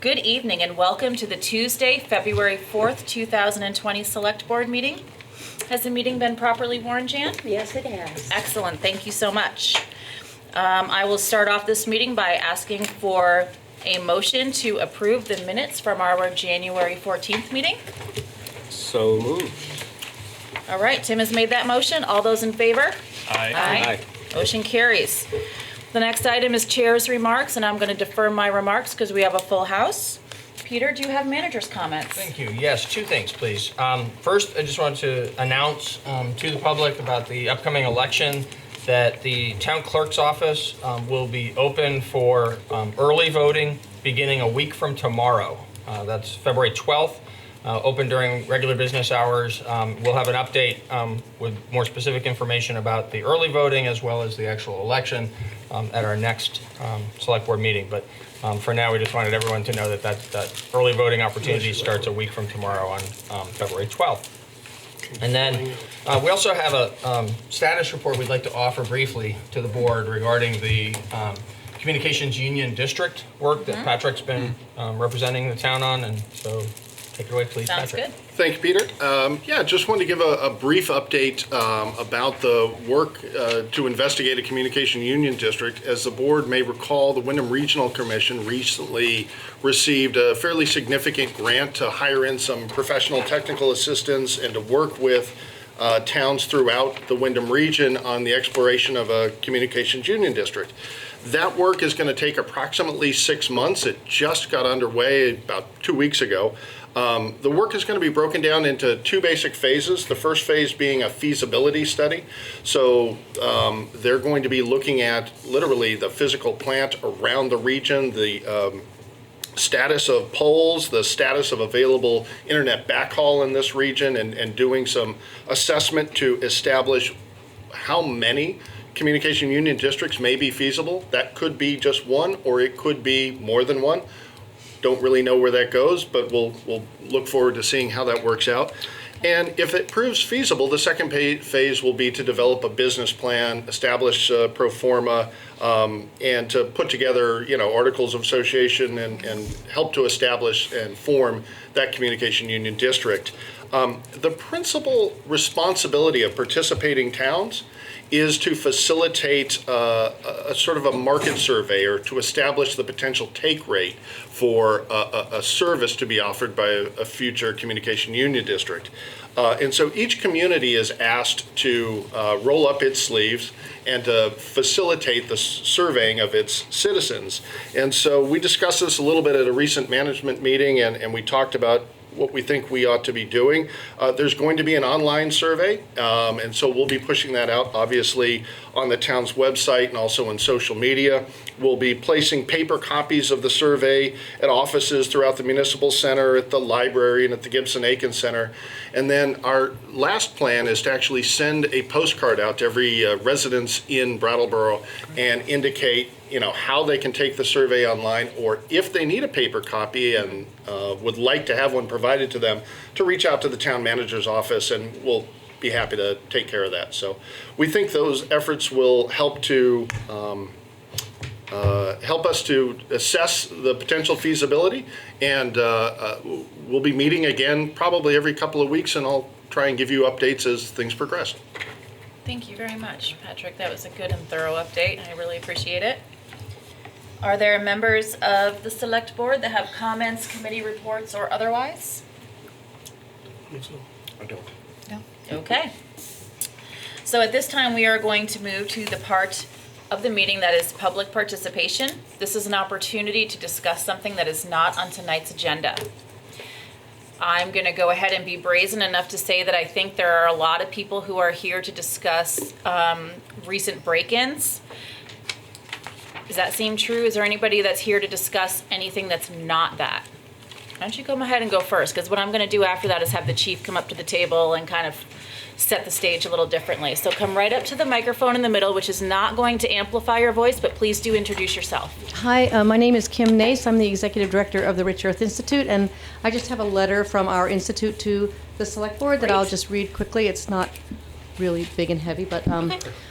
Good evening and welcome to the Tuesday, February 4th, 2020 Select Board meeting. Has the meeting been properly warned, Jan? Yes, it has. Excellent, thank you so much. I will start off this meeting by asking for a motion to approve the minutes from our January 14th meeting. So moved. All right, Tim has made that motion. All those in favor? Aye. Motion carries. The next item is chair's remarks, and I'm going to defer my remarks because we have a full house. Peter, do you have manager's comments? Thank you. Yes, two things, please. First, I just want to announce to the public about the upcoming election that the town clerk's office will be open for early voting beginning a week from tomorrow. That's February 12th. Open during regular business hours. We'll have an update with more specific information about the early voting as well as the actual election at our next select board meeting. But for now, we just wanted everyone to know that early voting opportunity starts a week from tomorrow on February 12th. And then we also have a status report we'd like to offer briefly to the board regarding the Communications Union District work that Patrick's been representing the town on. And so take it away, please, Sounds Patrick. good. Thank you, Peter. Just wanted to give a brief update about the work to investigate a communication union district. As the board may recall, the Wyndham Regional Commission recently received a fairly significant grant to hire in some professional technical assistance and to work with towns throughout the Wyndham region on the exploration of a communications union district. That work is going to take approximately 6 months. It just got underway about 2 weeks ago. The work is going to be broken down into two basic phases. The first phase being a feasibility study. So they're going to be looking at literally the physical plant around the region, the status of poles, the status of available internet backhaul in this region, and doing some assessment to establish how many communication union districts may be feasible. That could be just one, or it could be more than one. Don't really know where that goes, but we'll look forward to seeing how that works out. And if it proves feasible, the second phase will be to develop a business plan, establish pro forma, and to put together, articles of association and help to establish and form that communication union district. The principal responsibility of participating towns is to facilitate a sort of a market survey or to establish the potential take rate for a service to be offered by a future communication union district. And so each community is asked to roll up its sleeves and to facilitate the surveying of its citizens. And so we discussed this a little bit at a recent management meeting, and we talked about what we think we ought to be doing. There's going to be an online survey, and so we'll be pushing that out, obviously, on the town's website and also on social media. We'll be placing paper copies of the survey at offices throughout the municipal center, at the library, and at the Gibson-Aiken Center. And then our last plan is to actually send a postcard out to every residence in Brattleboro and indicate how they can take the survey online, or if they need a paper copy and would like to have one provided to them, to reach out to the town manager's office, and we'll be happy to take care of that. So we think those efforts will help to help us to assess the potential feasibility, and we'll be meeting again probably every couple of weeks, and I'll try and give you updates as things progress. Thank you very much, Patrick. That was a good and thorough update. I really appreciate it. Are there members of the select board that have comments, committee reports, or otherwise? I don't. No. Okay. So at this time, we are going to move to the part of the meeting that is public participation. This is an opportunity to discuss something that is not on tonight's agenda. I'm going to go ahead and be brazen enough to say that I think there are a lot of people who are here to discuss recent break-ins. Does that seem true? Is there anybody that's here to discuss anything that's not that? Why don't you come ahead and go first? Because what I'm going to do after that is have the chief come up to the table and kind of set the stage a little differently. So come right up to the microphone in the middle, which is not going to amplify your voice, but please do introduce yourself. Hi, my name is Kim Nace. I'm the executive director of the Rich Earth Institute, and I just have a letter from our institute to the select board that I'll just read quickly. It's not really big and heavy, but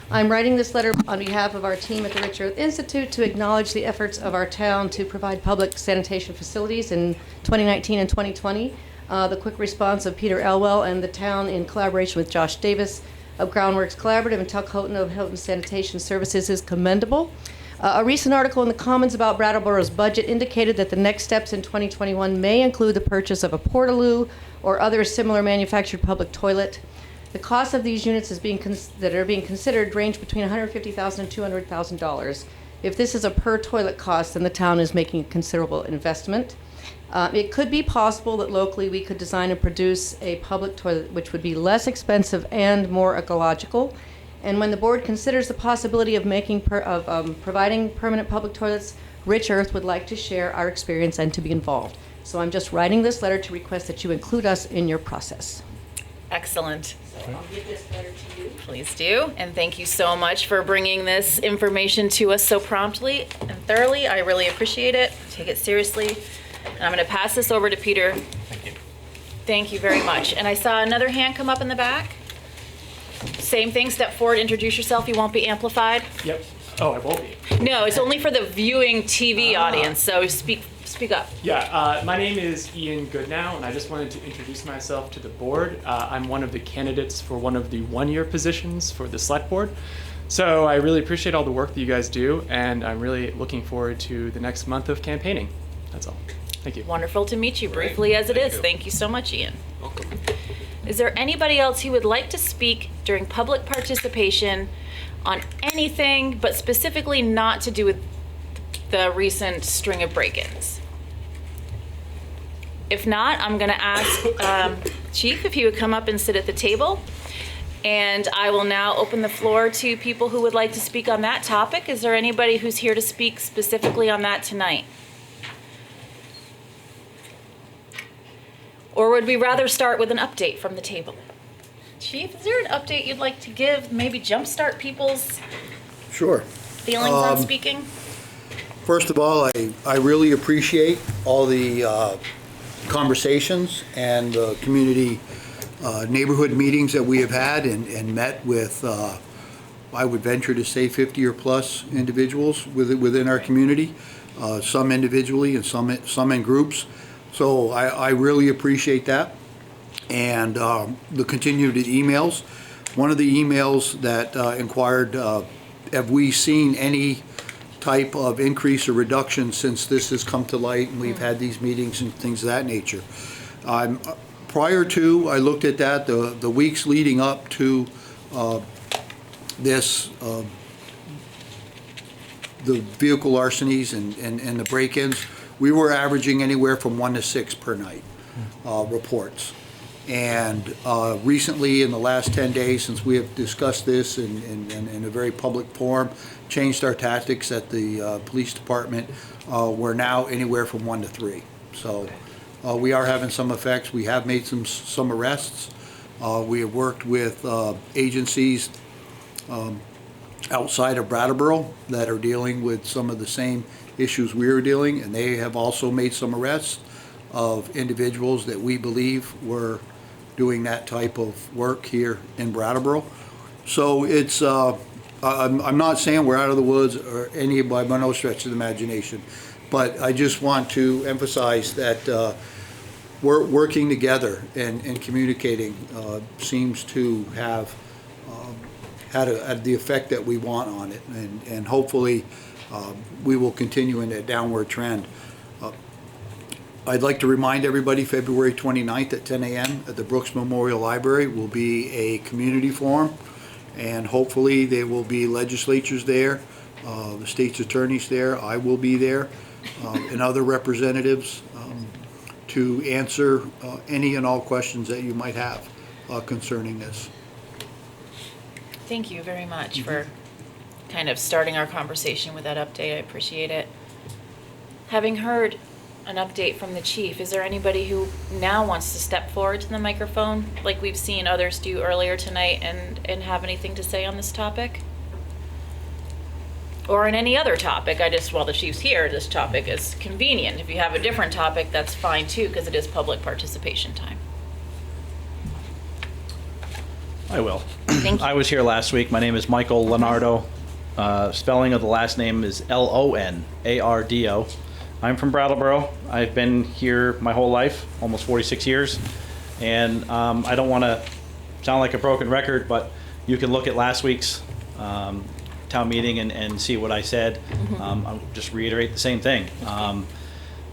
I'm writing this letter on behalf of our team at the Rich Earth Institute to acknowledge the efforts of our town to provide public sanitation facilities in 2019 and 2020. The quick response of Peter Elwell and the town in collaboration with Josh Davis of Groundworks Collaborative and Tuck Houghton of Houghton Sanitation Services is commendable. A recent article in the Commons about Brattleboro's budget indicated that the next steps in 2021 may include the purchase of a portaloo or other similar manufactured public toilet. The cost of these units that are being considered range between $150,000 and $200,000. If this is a per toilet cost, then the town is making a considerable investment. It could be possible that locally we could design and produce a public toilet which would be less expensive and more ecological. And when the board considers the possibility of providing permanent public toilets, Rich Earth would like to share our experience and to be involved. So I'm just writing this letter to request that you include us in your process. Excellent. So I'll give this letter to you. Please do. And thank you so much for bringing this information to us so promptly and thoroughly. I really appreciate it. Take it seriously. And I'm going to pass this over to Peter. Thank you. Thank you very much. And I saw another hand come up in the back. Same thing, step forward, introduce yourself. You won't be amplified. Yep. Oh, I won't be. No, it's only for the viewing TV audience, so speak up. Yeah, my name is Ian Goodnow, and I just wanted to introduce myself to the board. I'm one of the candidates for one of the one-year positions for the select board. So I really appreciate all the work that you guys do, and I'm really looking forward to the next month of campaigning. That's all. Thank you. Wonderful to meet you briefly as it is. Thank you so much, Ian. Welcome. Is there anybody else who would like to speak during public participation on anything, but specifically not to do with the recent string of break-ins? If not, I'm going to ask Chief if he would come up and sit at the table. And I will now open the floor to people who would like to speak on that topic. Is there anybody who's here to speak specifically on that tonight? Or would we rather start with an update from the table? Chief, is there an update you'd like to give? Maybe jumpstart people's Sure. feelings on speaking? First of all, I really appreciate all the conversations and community neighborhood meetings that we have had and met with, I would venture to say 50 or plus individuals within our community, some individually and some in groups. So I really appreciate that. And the continued emails. One of the emails that inquired, have we seen any type of increase or reduction since this has come to light and we've had these meetings and things of that nature? Prior to, I looked at that, the weeks leading up to this, the vehicle larcenies and the break-ins, we were averaging anywhere from 1 to 6 per night reports. And recently, in the last 10 days, since we have discussed this in a very public forum, changed our tactics at the police department, we're now anywhere from 1 to 3. So we are having some effects. We have made some arrests. We have worked with agencies outside of Brattleboro that are dealing with some of the same issues we are dealing, and they have also made some arrests of individuals that we believe were doing that type of work here in Brattleboro. So it's, I'm not saying we're out of the woods or any by no stretch of the imagination, but I just want to emphasize that we're working together and communicating seems to have had the effect that we want on it, and hopefully we will continue in that downward trend. I'd like to remind everybody February 29th at 10 a.m. at the Brooks Memorial Library will be a community forum, and hopefully there will be legislatures there, the state's attorneys there, I will be there, and other representatives to answer any and all questions that you might have concerning this. Thank you very much for kind of starting our conversation with that update. I appreciate it. Having heard an update from the chief, is there anybody who now wants to step forward to the microphone like we've seen others do earlier tonight and have anything to say on this topic? Or on any other topic? While the chief's here, this topic is convenient. If you have a different topic, that's fine too, because it is public participation time. I will. Thank you. I was here last week. My name is Michael Leonardo. Spelling of the last name is Lonardo. I'm from Brattleboro. I've been here my whole life, almost 46 years. And I don't want to sound like a broken record, but you can look at last week's town meeting and see what I said. I'll just reiterate the same thing.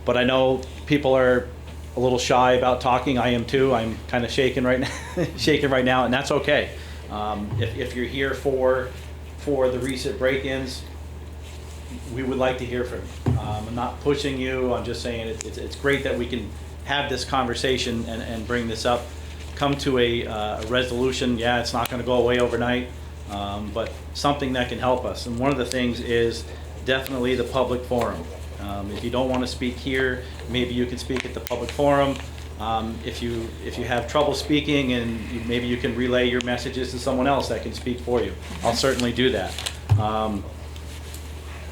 But I know people are a little shy about talking. I am too. I'm kind of shaking right now, and that's okay. If you're here for the recent break-ins, we would like to hear from you. I'm not pushing you. I'm just saying it's great that we can have this conversation and bring this up, come to a resolution. Yeah, it's not going to go away overnight, but something that can help us. And one of the things is definitely the public forum. If you don't want to speak here, maybe you can speak at the public forum. If you have trouble speaking, and maybe you can relay your messages to someone else that can speak for you. I'll certainly do that.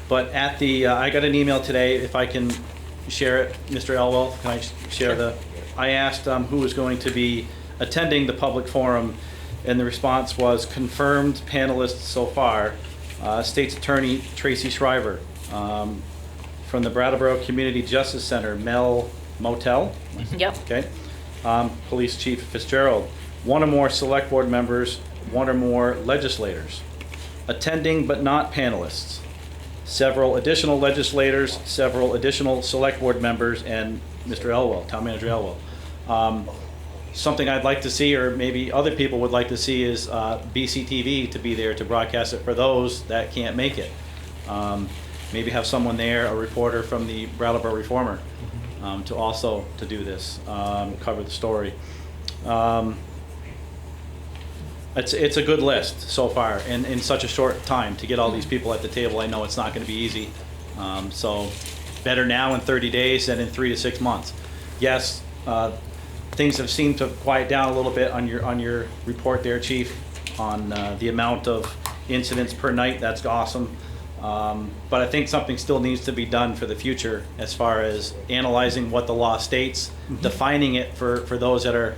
But at the, I got an email today, if I can share it, Mr. Elwell, can I share I asked who was going to be attending the public forum, and the response was confirmed panelists so far, State's Attorney Tracy Shriver, from the Brattleboro Community Justice Center, Mel Motel. Yep. Okay. Police Chief Fitzgerald, one or more select board members, one or more legislators. Attending but not panelists, several additional legislators, several additional select board members, and Mr. Elwell, Town Manager Elwell. Something I'd like to see, or maybe other people would like to see, is BCTV to be there to broadcast it for those that can't make it. Maybe have someone there, a reporter from the Brattleboro Reformer, to also to do this, cover the story. It's a good list so far, and in such a short time to get all these people at the table. I know it's not going to be easy, so better now in 30 days than in 3 to 6 months. Yes, things have seemed to quiet down a little bit on your report there, Chief, on the amount of incidents per night. That's awesome. But I think something still needs to be done for the future as far as analyzing what the law states, defining it for those that are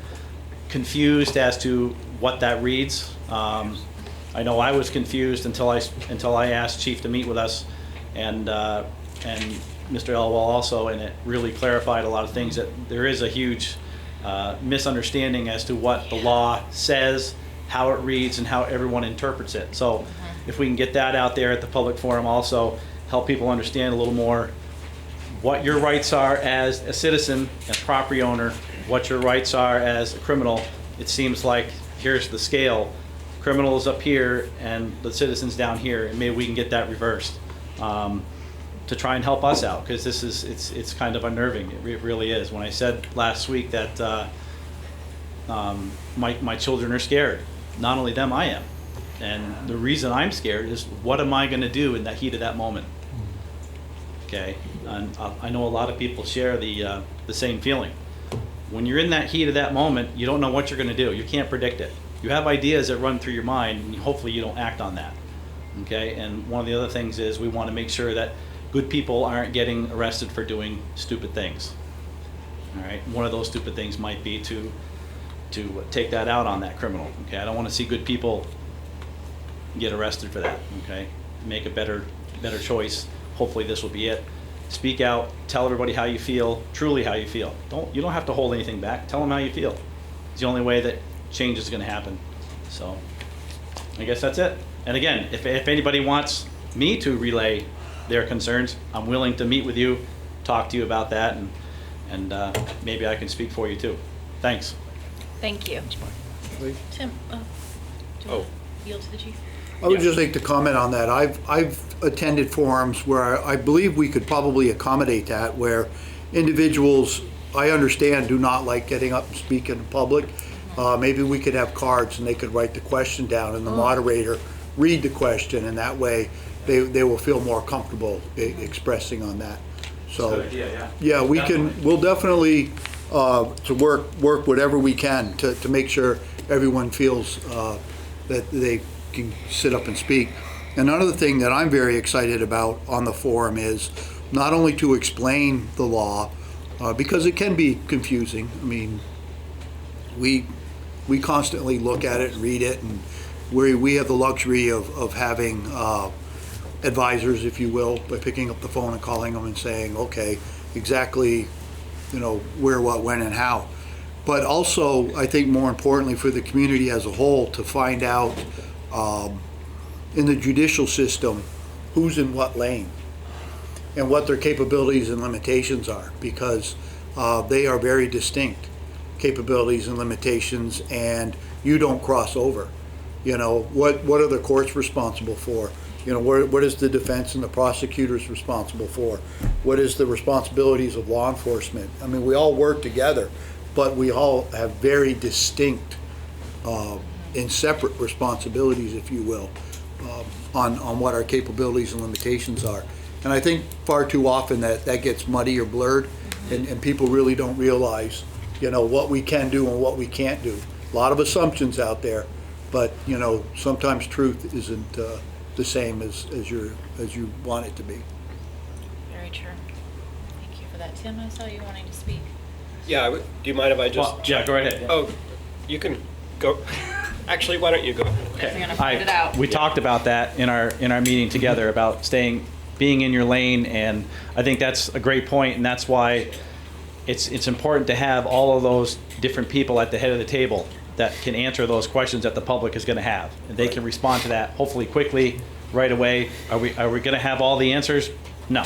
confused as to what that reads. I know I was confused until I asked Chief to meet with us, and Mr. Elwell also, and it really clarified a lot of things, that there is a huge misunderstanding as to what the law says, how it reads, and how everyone interprets it. So if we can get that out there at the public forum, also help people understand a little more what your rights are as a citizen, a property owner, what your rights are as a criminal. It seems like here's the scale, criminals up here and the citizens down here, and maybe we can get that reversed to try and help us out, because this is it's kind of unnerving. It really is. When I said last week that my children are scared, not only them, I am. And the reason I'm scared is, what am I going to do in that heat of that moment? Okay, and I know a lot of people share the same feeling. When you're in that heat of that moment, you don't know what you're going to do. You can't predict it. You have ideas that run through your mind, and hopefully you don't act on that. Okay, and one of the other things is we want to make sure that good people aren't getting arrested for doing stupid things. All right, one of those stupid things might be to take that out on that criminal. Okay, I don't want to see good people get arrested for that. Okay, make a better choice. Hopefully this will be it. Speak out, tell everybody how you feel, truly how you feel. You don't have to hold anything back. Tell them how you feel. It's the only way that change is going to happen. So I guess that's it. And again, if anybody wants me to relay their concerns, I'm willing to meet with you, talk to you about that, and maybe I can speak for you too. Thanks. Thank you. Tim, do you want to yield to the chief? I would just like to comment on that. I've attended forums where I believe we could probably accommodate that, where individuals, I understand, do not like getting up and speak in public. Maybe we could have cards and they could write the question down, and the moderator read the question, and that way they will feel more comfortable expressing on that. So Good idea, yeah, we'll definitely to work whatever we can to make sure everyone feels that they can sit up and speak. Another thing that I'm very excited about on the forum is not only to explain the law, because it can be confusing. I mean, we constantly look at it and read it, and we have the luxury of having advisors, if you will, by picking up the phone and calling them and saying, okay, exactly, where, what, when, and how. But also, I think more importantly for the community as a whole, to find out in the judicial system who's in what lane and what their capabilities and limitations are, because they are very distinct capabilities and limitations, and you don't cross over. What are the courts responsible for? What is the defense and the prosecutors responsible for? What is the responsibilities of law enforcement? I mean, we all work together, but we all have very distinct and separate responsibilities, if you will, on what our capabilities and limitations are. And I think far too often that gets muddy or blurred, and people really don't realize, what we can do and what we can't do. A lot of assumptions out there, but, sometimes truth isn't the same as you want it to be. Very true. Thank you for that. Tim, I saw you wanting to speak. Yeah, do you mind if I just? Well, yeah, go right ahead. Oh, you can go. Actually, why don't you go? We're gonna find it out. We talked about that in our meeting together about being in your lane, and I think that's a great point, and that's why it's important to have all of those different people at the head of the table that can answer those questions that the public is going to have, and they can respond to that hopefully quickly, right away. Are we going to have all the answers? No.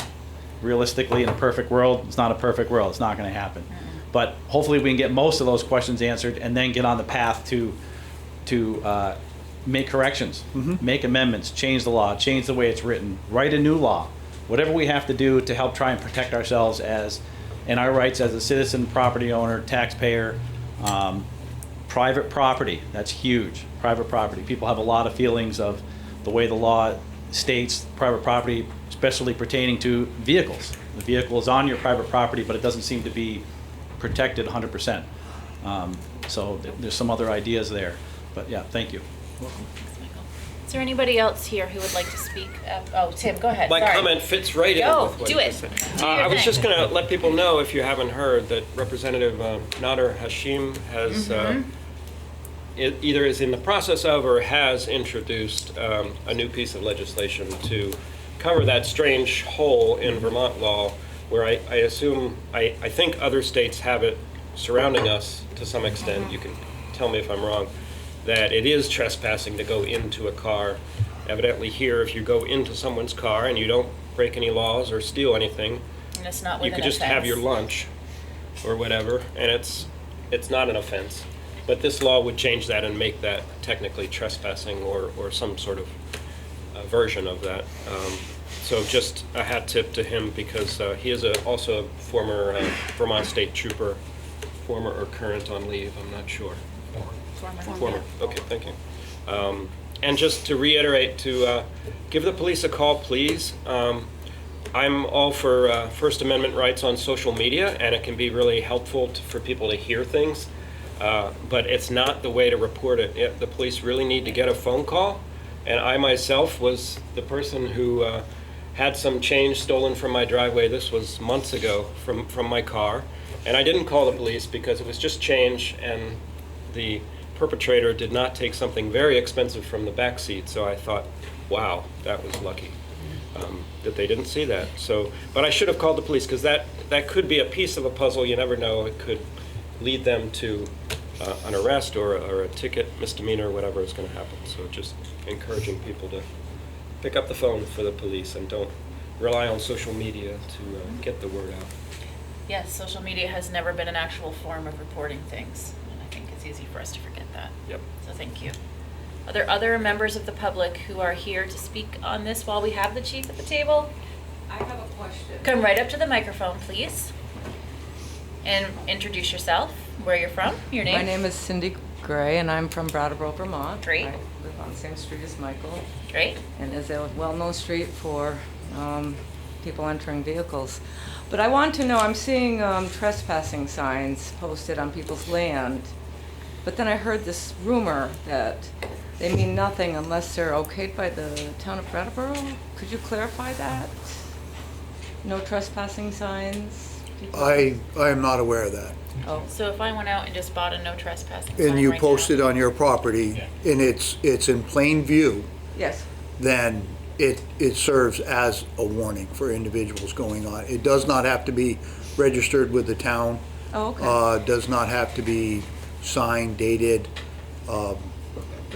Realistically, in a perfect world, it's not a perfect world. It's not going to happen. But hopefully we can get most of those questions answered and then get on the path to make corrections, make amendments, change the law, change the way it's written, write a new law, whatever we have to do to help try and protect ourselves and our rights as a citizen, property owner, taxpayer. Private property, that's huge. Private property. People have a lot of feelings of the way the law states private property, especially pertaining to vehicles. The vehicle is on your private property, but it doesn't seem to be protected 100%. So there's some other ideas there. But yeah, thank you. Thanks, Michael. Is there anybody else here who would like to speak? Oh, Tim, go ahead. My Sorry. comment fits right in Go, with what do you it. just said. Do your I was thing. just going to let people know, if you haven't heard, that Representative Nader Hashim has either is in the process of or has introduced a new piece of legislation to cover that strange hole in Vermont law where I think other states have it surrounding us to some extent. You can tell me if I'm wrong, that it is trespassing to go into a car. Evidently here, if you go into someone's car and you don't break any laws or steal anything, And it's not you with could an just have offense. your lunch or whatever, and it's not an offense. But this law would change that and make that technically trespassing or some sort of version of that. So just a hat tip to him, because he is also a former Vermont State Trooper, former or current on leave, I'm not sure. Former. Okay, thank you. And just to reiterate, to give the police a call, please. I'm all for First Amendment rights on social media, and it can be really helpful for people to hear things. But it's not the way to report it. The police really need to get a phone call. And I myself was the person who had some change stolen from my driveway. This was months ago from my car. And I didn't call the police because it was just change, and the perpetrator did not take something very expensive from the back seat. So I thought, wow, that was lucky that they didn't see that. So, but I should have called the police, because that could be a piece of a puzzle. You never know. It could lead them to an arrest or a ticket, misdemeanor, whatever is going to happen. So just encouraging people to pick up the phone for the police and don't rely on social media to get the word out. Yes, social media has never been an actual form of reporting things. And I think it's easy for us to forget that. Yep. So thank you. Are there other members of the public who are here to speak on this while we have the chief at the table? I have a question. Come right up to the microphone, please. And introduce yourself, where you're from, your name. My name is Cindy Gray, and I'm from Brattleboro, Vermont. Great. I live on the same street as Michael, Great. and is a well-known street for people entering vehicles. But I want to know, I'm seeing trespassing signs posted on people's land, but then I heard this rumor that they mean nothing unless they're okayed by the town of Brattleboro. Could you clarify that? No trespassing signs? I am not aware of that. Oh, so if I went out and just bought a no trespassing sign And you right post now- it on your property, and it's in plain view, Yes. then it serves as a warning for individuals going on. It does not have to be registered with the town. Oh, okay. Does not have to be signed, dated.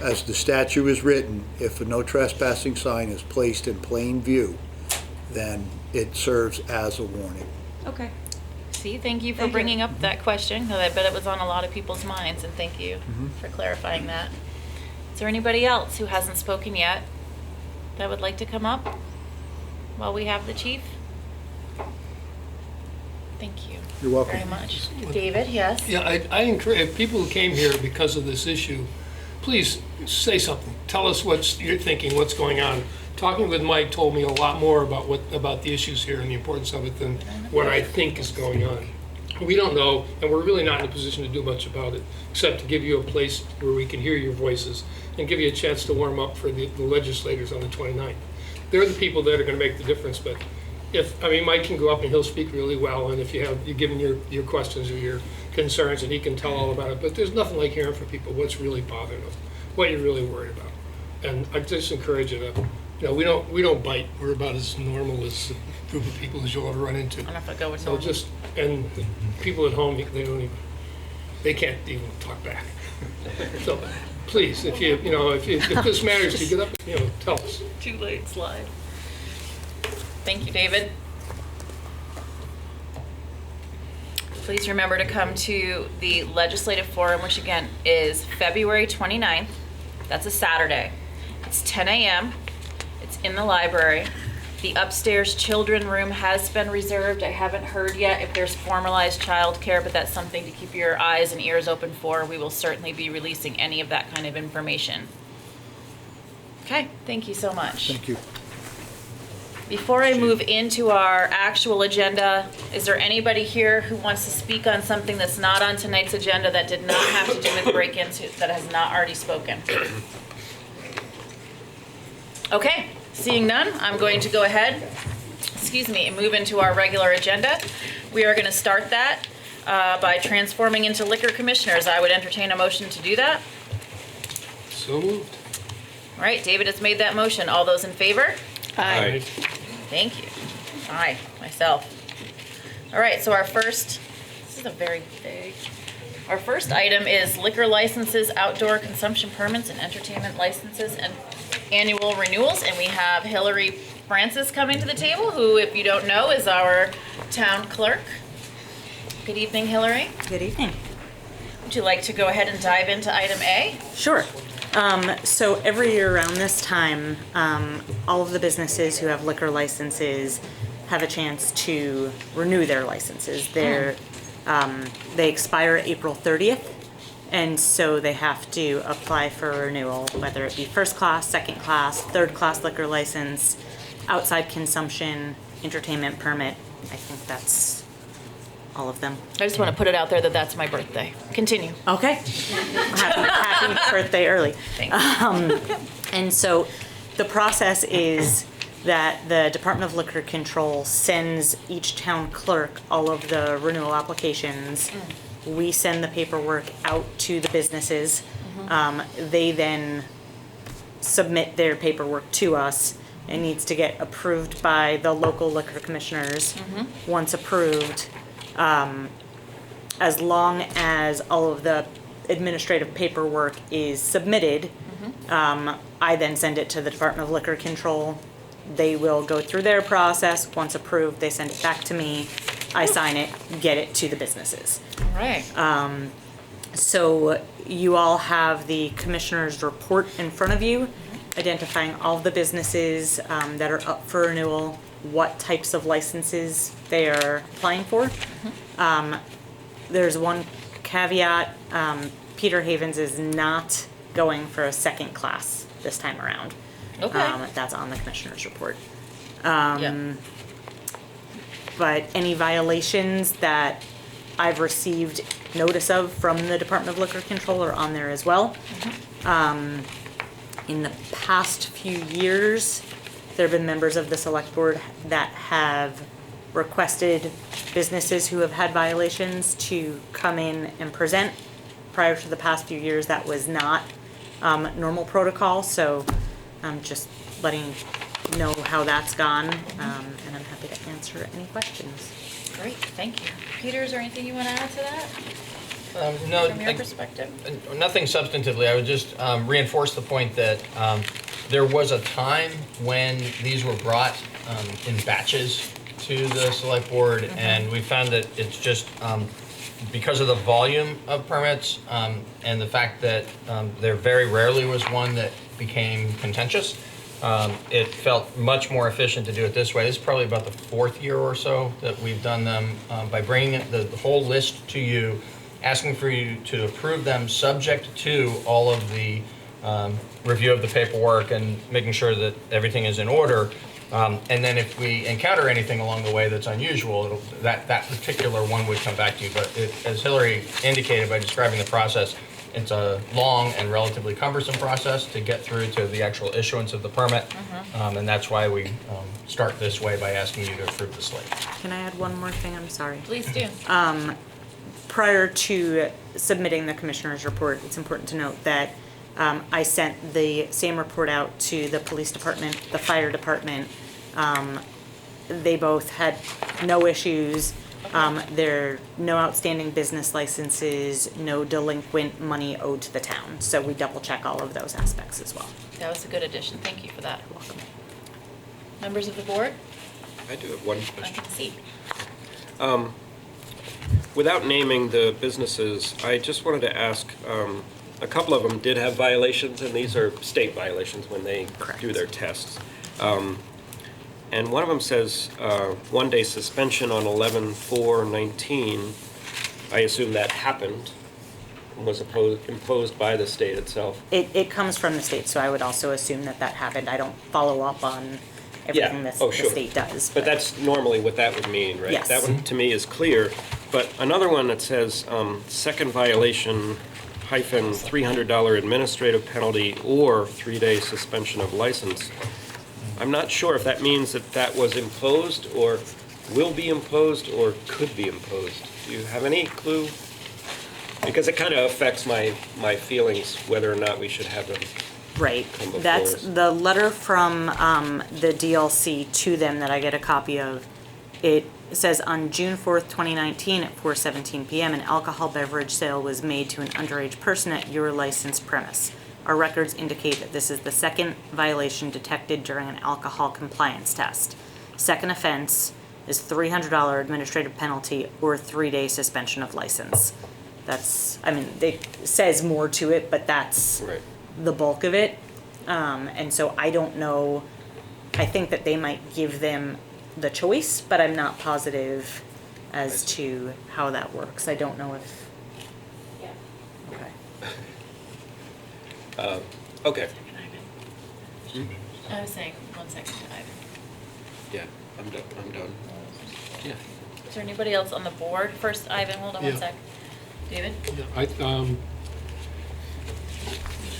As the statute is written, if a no trespassing sign is placed in plain view, then it serves as a warning. Okay. See, thank you for Thank you. bringing up that question, because I bet it was on a lot of people's minds, and thank you Mm-hmm. for clarifying that. Is there anybody else who hasn't spoken yet that would like to come up while we have the chief? Thank you. You're welcome. Very much. David, yes? Yeah, I encourage, people who came here because of this issue, please say something. Tell us what you're thinking, what's going on. Talking with Mike told me a lot more about the issues here and the importance of it than what I think is going on. We don't know, and we're really not in a position to do much about it, except to give you a place where we can hear your voices and give you a chance to warm up for the legislators on the 29th. They're the people that are gonna make the difference, but Mike can go up and he'll speak really well, and if you give him your questions or your concerns, and he can tell all about it, but there's nothing like hearing from people what's really bothering them, what you're really worried about. And I just encourage you to, we don't bite, we're about as normal as a group of people as you'll ever run into. I don't know if I go with So normal. and people at home, they can't even talk back. So please, if this matters to you, get up, tell us. Too late, slide. Thank you, David. Please remember to come to the Legislative Forum, which again is February 29th. That's a Saturday. It's 10 a.m. It's in the library. The upstairs children room has been reserved. I haven't heard yet if there's formalized childcare, but that's something to keep your eyes and ears open for. We will certainly be releasing any of that kind of information. Okay, thank you so much. Thank you. Before I move into our actual agenda, is there anybody here who wants to speak on something that's not on tonight's agenda that did not have to do with break-ins, that has not already spoken? Okay, seeing none, I'm going to go ahead, and move into our regular agenda. We are going to start that by transforming into liquor commissioners. I would entertain a motion to do that. So moved. All right, David has made that motion. All those in favor? Aye. Thank you. Aye, myself. All right, so this is a very big, our first item is liquor licenses, outdoor consumption permits, and entertainment licenses and annual renewals. And we have Hillary Francis coming to the table, who, if you don't know, is our town clerk. Good evening, Hillary. Good evening. Would you like to go ahead and dive into item A? Sure. So every year around this time, all of the businesses who have liquor licenses have a chance to renew their licenses. They expire April 30th, and so they have to apply for a renewal, whether it be first class, second class, third class liquor license, outside consumption, entertainment permit. I think that's all of them. I just want to put it out there that that's my birthday. Continue. Okay. Happy birthday early. Thanks. And so the process is that the Department of Liquor Control sends each town clerk all of the renewal applications. We send the paperwork out to the businesses. They then submit their paperwork to us. It needs to get approved by the local liquor commissioners. Once approved, as long as all of the administrative paperwork is submitted, I then send it to the Department of Liquor Control. They will go through their process. Once approved, they send it back to me. I sign it, get it to the businesses. All right. So you all have the commissioner's report in front of you, identifying all of the businesses that are up for renewal, what types of licenses they are applying for. There's one caveat, Peter Havens is not going for a second class this time around. Okay. That's on the commissioner's report. Yeah. But any violations that I've received notice of from the Department of Liquor Control are on there as well. In the past few years, there have been members of the select board that have requested businesses who have had violations to come in and present. Prior to the past few years, that was not normal protocol, so I'm just letting you know how that's gone, and I'm happy to answer any questions. Great, thank you. Peter, is there anything you want to add to that No, from your perspective? nothing substantively. I would just reinforce the point that there was a time when these were brought in batches to the select board, and we found that it's just because of the volume of permits and the fact that there very rarely was one that became contentious. It felt much more efficient to do it this way. This is probably about the 4th year or so that we've done them by bringing the whole list to you, asking for you to approve them subject to all of the review of the paperwork and making sure that everything is in order. And then if we encounter anything along the way that's unusual, that particular one would come back to you. But as Hillary indicated by describing the process, it's a long and relatively cumbersome process to get through to the actual issuance of the permit. And that's why we start this way by asking you to approve the slate. Can I add one more thing? I'm sorry. Please do. Prior to submitting the commissioner's report, it's important to note that I sent the same report out to the police department, the fire department. They both had no issues. There are no outstanding business licenses, no delinquent money owed to the town. So we double check all of those aspects as well. That was a good addition, thank you for that. Welcome. Members of the board? I do have one I question. can see. Without naming the businesses, I just wanted to ask, a couple of them did have violations, and these are state violations when they Correct. do their tests. And one of them says 1-day suspension on 11/4/19. I assume that happened, and was imposed by the state itself. It comes from the state, so I would also assume that that happened. I don't follow up on everything Yeah. the state does. But that's normally what that would mean, right? Yes. That one, to me, is clear. But another one that says, second violation hyphen $300 administrative penalty or 3-day suspension of license. I'm not sure if that means that that was imposed or will be imposed or could be imposed. Do you have any clue? Because it kind of affects my feelings whether or not we should have them. Right, come before that's us. the letter from the DLC to them that I get a copy of. It says on June 4th, 2019 at 4:17 PM, an alcohol beverage sale was made to an underage person at your licensed premise. Our records indicate that this is the second violation detected during an alcohol compliance test. Second offense is $300 administrative penalty or 3-day suspension of license. That's, I mean, it says more to it, but that's Right. the bulk of it. And so I don't know, I think that they might give them the choice, but I'm not positive as to how that works. I don't know if. Okay. Okay. I was saying, 1 second to Ivan. Yeah, I'm done. Yeah. Is there anybody else on the board? First, Ivan, hold on one Yeah. sec. David?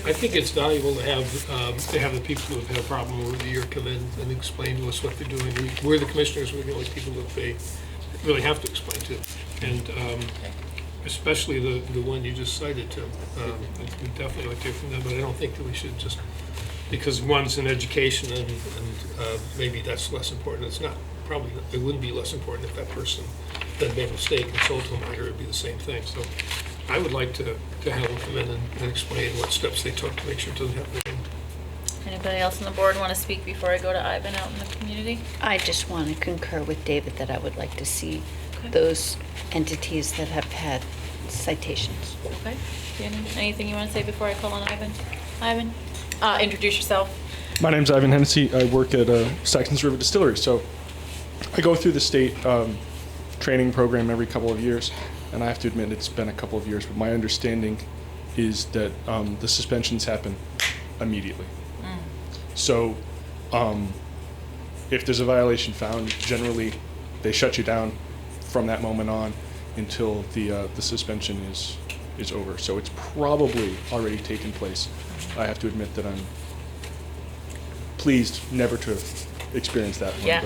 I think it's valuable to have the people who have had a problem over the year come in and explain to us what they're doing. We're the commissioners, we're the only people that they really have to explain to. And especially the one you just cited, Tim. We definitely like to hear from them, but I don't think that we should just, because one's in education and maybe that's less important. It's not, probably, it wouldn't be less important if that person that made a mistake and sold to a minor, it'd be the same thing. So I would like to have them come in and explain what steps they took to make sure it doesn't happen again. Anybody else on the board want to speak before I go to Ivan out in the community? I just want to concur with David that I would like to see Okay. those entities that have had citations. Okay. Danny, anything you want to say before I call on Ivan? Ivan? Introduce yourself. My name's Ivan Hennessy. I work at Saxons River Distillery. So I go through the state training program every couple of years, and I have to admit it's been a couple of years, but my understanding is that the suspensions happen immediately. So if there's a violation found, generally they shut you down from that moment on until the suspension is over. So it's probably already taken place. I have to admit that I'm pleased never to have experienced that one. Yeah.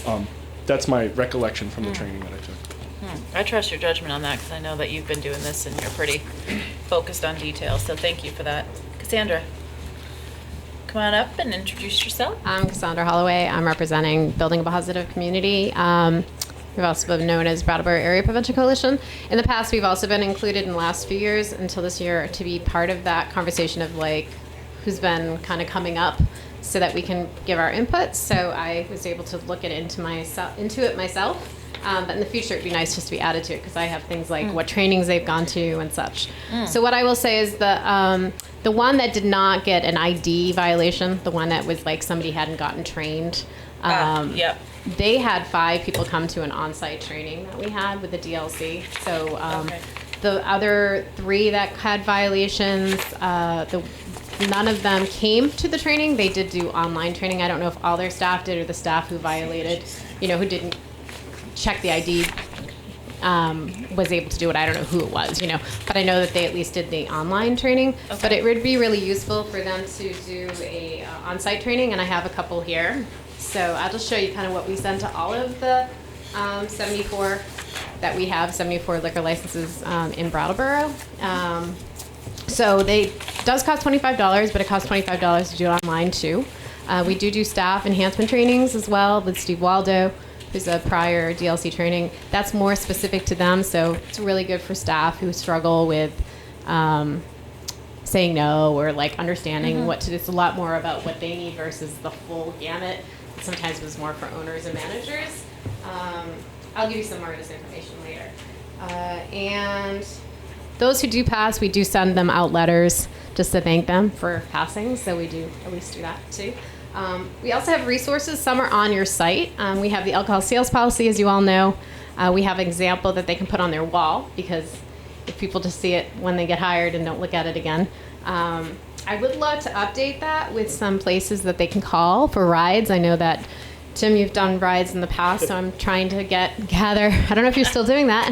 But that's my recollection from the training that I took. I trust your judgment on that because I know that you've been doing this and you're pretty focused on detail. So thank you for that. Cassandra, come on up and introduce yourself. I'm Cassandra Holloway. I'm representing Building a Positive Community. We've also been known as Brattleboro Area Prevention Coalition. In the past, we've also been included in the last few years until this year to be part of that conversation of like who's been kind of coming up so that we can give our input. So I was able to look into it myself. But in the future, it'd be nice just to be added to it because I have things like what trainings they've gone to and such. So what I will say is the one that did not get an ID violation, the one that was like somebody hadn't gotten trained. Yep. They had 5 people come to an on-site training that we had with the DLC. So the other 3 that had violations, none of them came to the training. They did do online training. I don't know if all their staff did or the staff who violated, who didn't check the ID was able to do it. I don't know who it was, but I know that they at least did the online training. Okay. But it would be really useful for them to do a on-site training, and I have a couple here. So I'll just show you kind of what we send to all of the 74 that we have, 74 liquor licenses in Brattleboro. So does cost $25, but it costs $25 to do it online too. We do staff enhancement trainings as well with Steve Waldo, who's a prior DLC training. That's more specific to them, so it's really good for staff who struggle with saying no or like understanding what to do. It's a lot more about what they need versus the full gamut. Sometimes it was more for owners and managers. I'll give you some more of this information later. And those who do pass, we do send them out letters just to thank them for passing, so we do at least do that too. We also have resources. Some are on your site. We have the alcohol sales policy, as you all know. We have an example that they can put on their wall because if people just see it when they get hired and don't look at it again. I would love to update that with some places that they can call for rides. I know that, Tim, you've done rides in the past, so I'm trying to gather. I don't know if you're still doing that.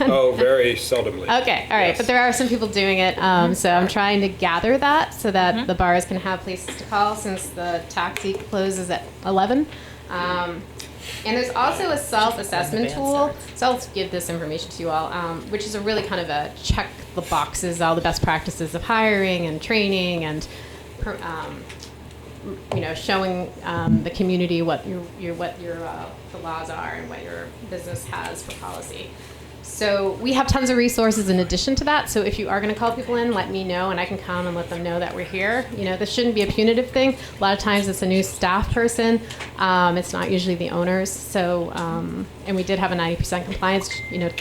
Oh, very seldomly. Okay, all right, Yes. but there are some people doing it, so I'm trying to gather that so that the bars can have places to call since the taxi closes at 11. And there's also a self-assessment tool, so I'll give this information to you all, which is a really kind of a check the boxes, all the best practices of hiring and training and showing the community what the laws are and what your business has for policy. So we have tons of resources in addition to that. So if you are going to call people in, let me know, and I can come and let them know that we're here. This shouldn't be a punitive thing. A lot of times it's a new staff person. It's not usually the owners. So, and we did have a 90% compliance.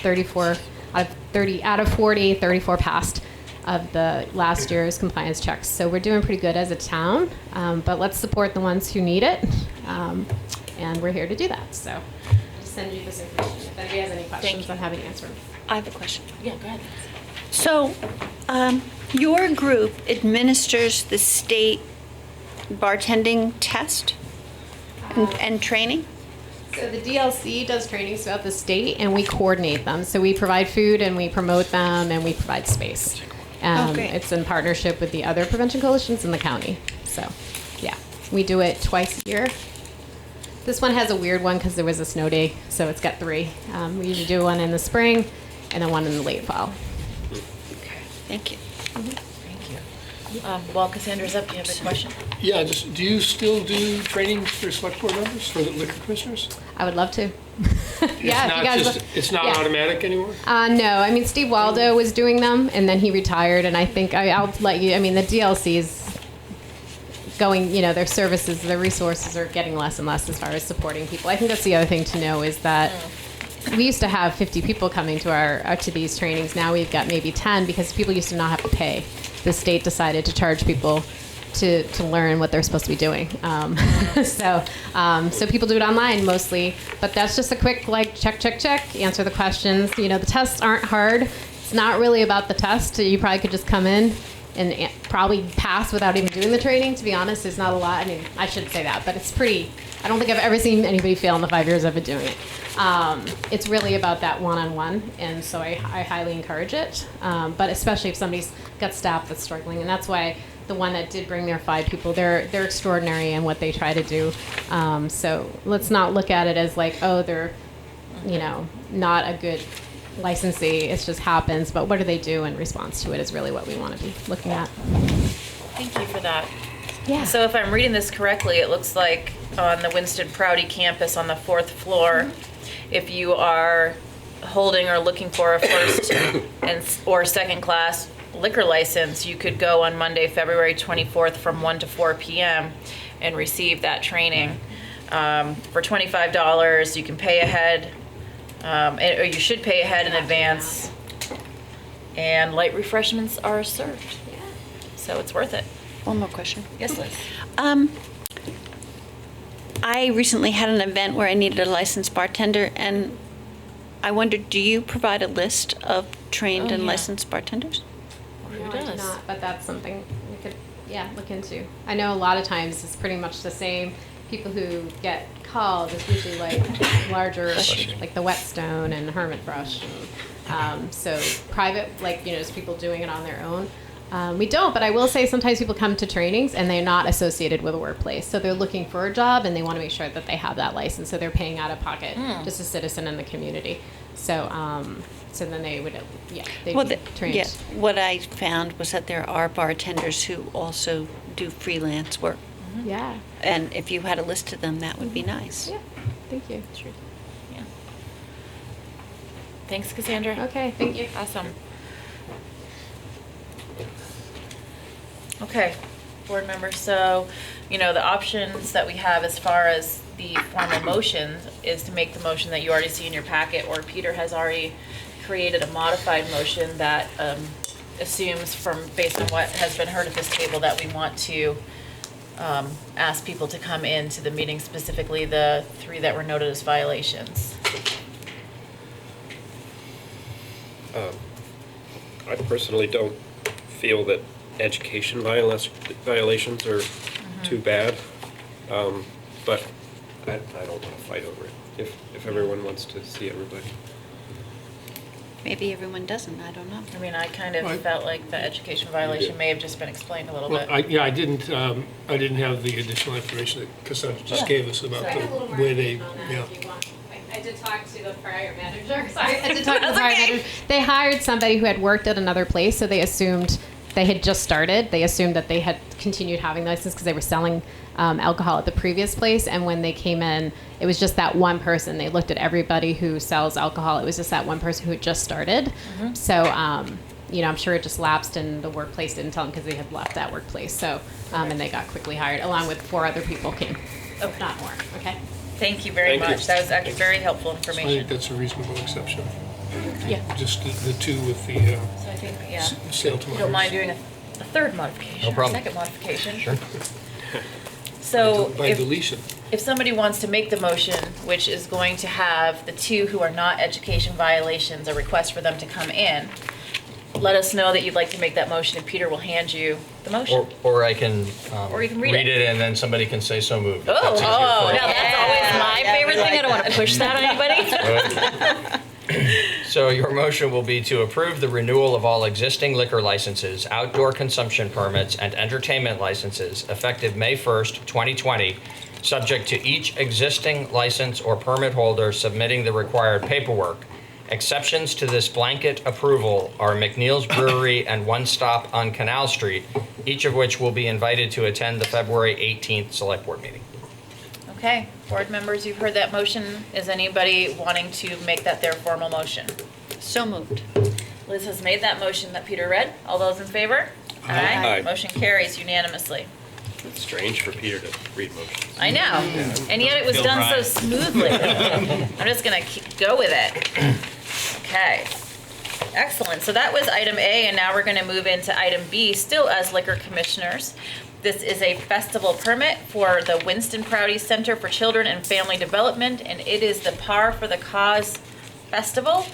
34 out of 40, 34 passed of the last year's compliance checks. So we're doing pretty good as a town. But let's support the ones who need it, and we're here to do that. So. Send you this information. If anybody has any questions, I'm happy to answer them. I have a question. Yeah, go ahead. So, your group administers the state bartending test and training? So the DLC does trainings throughout the state, and we coordinate them. So we provide food, and we promote them, and we provide space. Okay. It's in partnership with the other prevention coalitions in the county. So, yeah, we do it twice a year. This one has a weird one because there was a snow day, so it's got 3. We usually do one in the spring and then one in the late fall. Okay, thank you. Thank you. While Cassandra's up, do you have a question? Yeah, do you still do trainings for select board members, for the liquor commissioners? I would love to. Yeah, It's not yeah. automatic anymore? No, I mean, Steve Waldo was doing them, and then he retired, and I think I'll let you, the DLC is going, their services, their resources are getting less and less as far as supporting people. I think that's the other thing to know is that we used to have 50 people coming to to these trainings. Now we've got maybe 10 because people used to not have to pay. The state decided to charge people to learn what they're supposed to be doing. So people do it online mostly, but that's just a quick check, answer the questions. The tests aren't hard. It's not really about the test. You probably could just come in and probably pass without even doing the training. To be honest, there's not a lot. I mean, I shouldn't say that, but it's pretty. I don't think I've ever seen anybody fail in the 5 years I've been doing it. It's really about that one-on-one, and so I highly encourage it. But especially if somebody's got staff that's struggling, and that's why the one that did bring their 5 people, they're extraordinary in what they try to do. So let's not look at it as like, oh, they're, not a good licensee. It just happens. But what do they do in response to it is really what we want to be looking at. Thank you for that. Yeah. So if I'm reading this correctly, it looks like on the Winston Prouty campus on the 4th floor, if you are holding or looking for a first or second class liquor license, you could go on Monday, February 24th from 1 to 4 p.m. and receive that training. For $25, you can pay ahead, or you should pay ahead in advance, and light refreshments are served. So it's worth it. One more question. Yes, Liz. I recently had an event where I needed a licensed bartender, and I wondered, do you provide a list of trained and licensed bartenders? No, I do not, but that's something we could, look into. I know a lot of times it's pretty much the same. People who get called is usually like larger, like the Whetstone and Hermit Brush. So private, just people doing it on their own. We don't, but I will say sometimes people come to trainings and they're not associated with a workplace. So they're looking for a job and they want to make sure that they have that license. So they're paying out of pocket, just a citizen in the community. So, so then they would, they'd be trained. Yeah, what I found was that there are bartenders who also do freelance work. Yeah. And if you had a list of them, that would be nice. Yeah, thank you. Sure. Yeah. Thanks, Cassandra. Okay, thank you. Awesome. Okay, board members, so, the options that we have as far as the formal motion is to make the motion that you already see in your packet, or Peter has already created a modified motion that assumes based on what has been heard at this table, that we want to ask people to come into the meeting, specifically the 3 that were noted as violations. I personally don't feel that education violations are too bad, but I don't want to fight over it if everyone wants to see everybody. Maybe everyone doesn't, I don't know. I mean, I kind of felt like the education violation may have just been explained a little bit. I didn't have the additional information that Cassandra just gave us about the way they, I did talk to the prior manager. Sorry, I did talk to the prior manager. They hired somebody who had worked at another place, so they assumed they had just started. They assumed that they had continued having the license because they were selling alcohol at the previous place. And when they came in, it was just that one person. They looked at everybody who sells alcohol. It was just that one person who had just started. So, I'm sure it just lapsed, and the workplace didn't tell them because they had left that workplace. So, and they got quickly hired, along with 4 other people came. Oh, not more. Okay. Thank you very much. That was actually very helpful I information. think that's a reasonable exception. Yeah. Just the 2 with the So I think, sale to you don't mind doing a 3rd modification, No problem. or 2nd modification. Sure. So by deletion. if somebody wants to make the motion, which is going to have the 2 who are not education violations, a request for them to come in, let us know that you'd like to make that motion, and Peter will hand you the motion. Or I can Or you can read it. and then somebody can say so moved. Oh, That's easier for you. now that's always my favorite thing. I don't want to push that on anybody. So your motion will be to approve the renewal of all existing liquor licenses, outdoor consumption permits, and entertainment licenses effective May 1st, 2020, subject to each existing license or permit holder submitting the required paperwork. Exceptions to this blanket approval are McNeil's Brewery and One Stop on Canal Street, each of which will be invited to attend the February 18th Select Board meeting. Okay, board members, you've heard that motion. Is anybody wanting to make that their formal motion? So moved. Liz has made that motion that Peter read. All those in favor? Aye. Motion carries unanimously. It's strange for Peter to read motions. I know, and yet it was Feel done so right. smoothly. I'm just gonna go with it. Okay, excellent. So that was item A, and now we're gonna move into item B, still as liquor commissioners. This is a festival permit for the Winston Prouty Center for Children and Family Development, and it is the Par for the Cause Festival.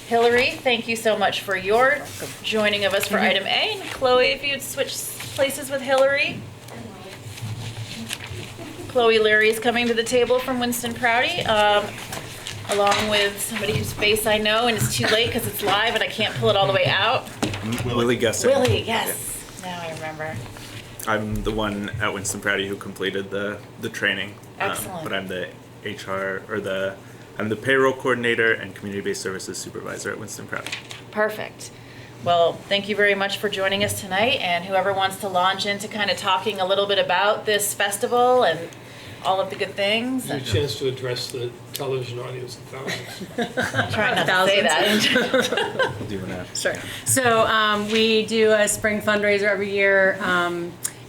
Hillary, thank you so much for your joining of us for item A. And Chloe, if you'd switch places with Hillary. Chloe Leary is coming to the table from Winston Prouty, along with somebody whose face I know, and it's too late because it's live and I can't pull it all the way out. Willie Gusset. Willie, yes. Now I remember. I'm the one at Winston Prouty who completed the training. Excellent. But I'm the I'm the payroll coordinator and community-based services supervisor at Winston Prouty. Perfect. Well, thank you very much for joining us tonight, and whoever wants to launch into kind of talking a little bit about this festival and all of the good things. It's a chance to address the television audience of thousands. I'm trying not to say that. We'll do that. Sure. So we do a spring fundraiser every year,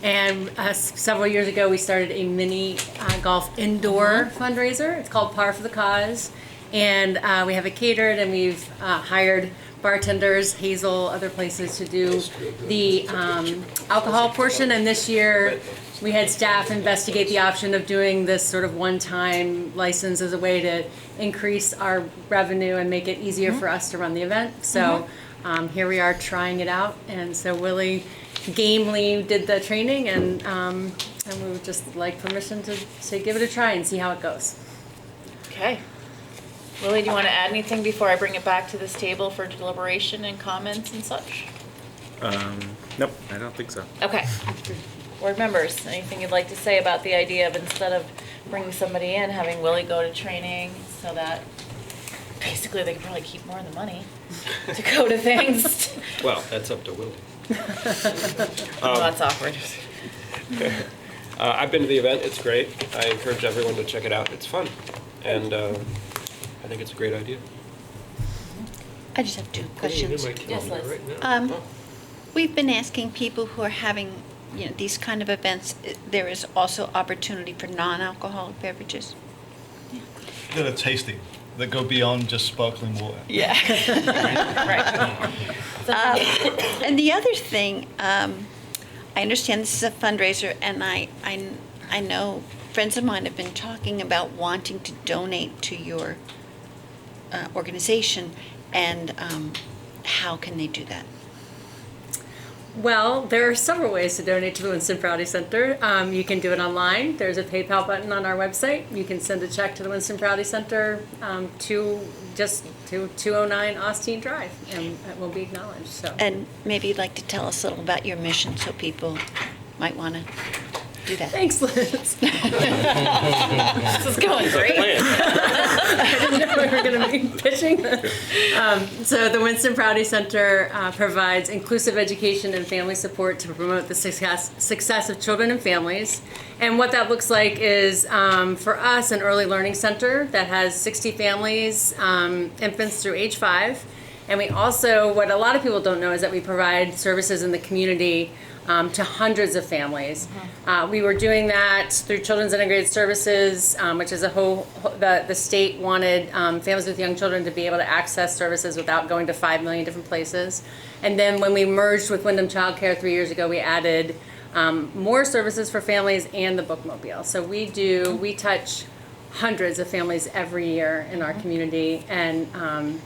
and several years ago we started a mini golf indoor fundraiser. It's called Par for the Cause, and we have it catered, and we've hired bartenders, Hazel, other places to do the alcohol portion. And this year we had staff investigate the option of doing this sort of one-time license as a way to increase our revenue and make it easier for us to run the event. So here we are trying it out. And so Willie gamely did the training, and we would just like permission to give it a try and see how it goes. Okay. Willie, do you want to add anything before I bring it back to this table for deliberation and comments and such? Nope, I don't think so. Okay. Board members, anything you'd like to say about the idea of, instead of bringing somebody in, having Willie go to training so that basically they could probably keep more of the money to go to things? Well, that's up to Willie. Oh, that's awkward. I've been to the event. It's great. I encourage everyone to check it out. It's fun. And I think it's a great idea. I just have two questions. Yes, Liz. We've been asking people who are having, these kind of events, there is also opportunity for non-alcoholic beverages. That are tasty, that go beyond just sparkling water. Yeah. Right. And the other thing, I understand this is a fundraiser, and I know friends of mine have been talking about wanting to donate to your organization, and how can they do that? Well, there are several ways to donate to the Winston Prouty Center. You can do it online. There's a PayPal button on our website. You can send a check to the Winston Prouty Center to 209 Austin Drive, and it will be acknowledged. So. And maybe you'd like to tell us a little about your mission, so people might want to do that. Thanks, Liz. This is going great. I didn't know we were going to be pitching. So the Winston Prouty Center provides inclusive education and family support to promote the success of children and families. And what that looks like is, for us, an early learning center that has 60 families, infants through age 5. And we also, what a lot of people don't know is that we provide services in the community to hundreds of families. We were doing that through Children's Integrated Services, which is the state wanted families with young children to be able to access services without going to 5 million different places. And then when we merged with Wyndham Child Care 3 years ago, we added more services for families and the bookmobile. So we touch hundreds of families every year in our community, and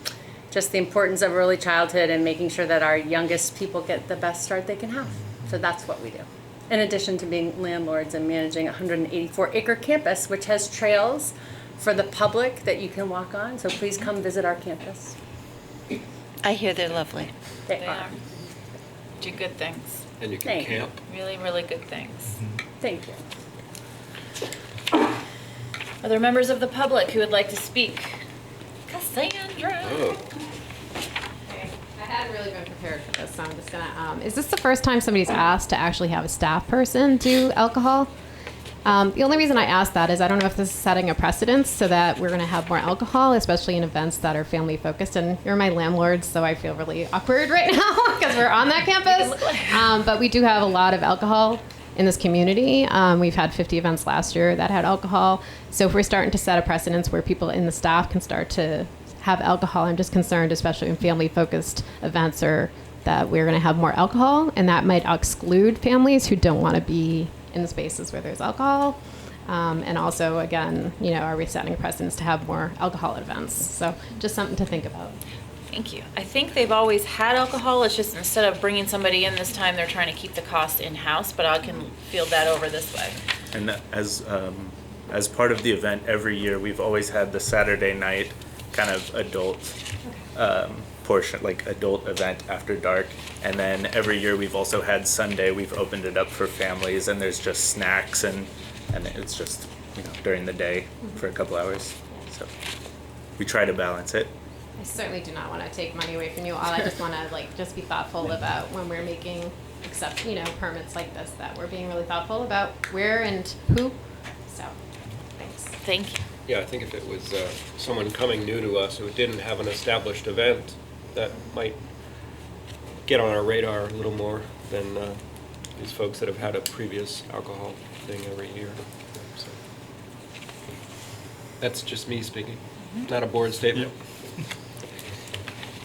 just the importance of early childhood and making sure that our youngest people get the best start they can have. So that's what we do. In addition to being landlords and managing a 184-acre campus, which has trails for the public that you can walk on. So please come visit our campus. I hear they're lovely. They are. Do good things. And you can camp. Really, really good things. Thank you. Are there members of the public who would like to speak? Cassandra. Oh. I hadn't really been prepared for this, so I'm just gonna, is this the first time somebody's asked to actually have a staff person do alcohol? The only reason I asked that is I don't know if this is setting a precedence so that we're gonna have more alcohol, especially in events that are family focused. And you're my landlord, so I feel really awkward right now because we're on that campus. But we do have a lot of alcohol in this community. We've had 50 events last year that had alcohol. So if we're starting to set a precedence where people in the staff can start to have alcohol, I'm just concerned, especially in family-focused events, or that we're going to have more alcohol, and that might exclude families who don't want to be in the spaces where there's alcohol. And also, again, are we setting precedents to have more alcohol events? So just something to think about. Thank you. I think they've always had alcohol. It's just instead of bringing somebody in this time, they're trying to keep the cost in-house, but I can field that over this way. And as part of the event every year, we've always had the Saturday night kind of adult portion, like adult event after dark. And then every year we've also had Sunday, we've opened it up for families, and there's just snacks and it's just, you know, during the day for a couple hours. So we try to balance it. I certainly do not want to take money away from you all. I just want to just be thoughtful about when we're making permits like this, that we're being really thoughtful about where and who. So, thanks. Thank you. Yeah, I think if it was someone coming new to us who didn't have an established event, that might get on our radar a little more than these folks that have had a previous alcohol thing every year. So that's just me speaking, not a board statement.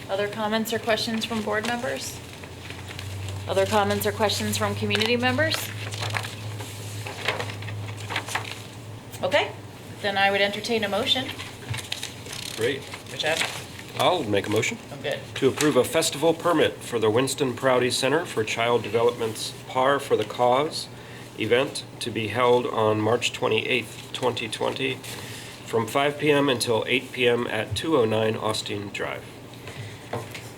Other comments or questions from board members? Other comments or questions from community members? Okay, then I would entertain a motion. Great. Whichever. I'll make a motion. Okay. To approve a festival permit for the Winston Prouty Center for Child Development's Par for the Cause event to be held on March 28th, 2020, from 5 p.m. until 8 p.m. at 209 Austin Drive.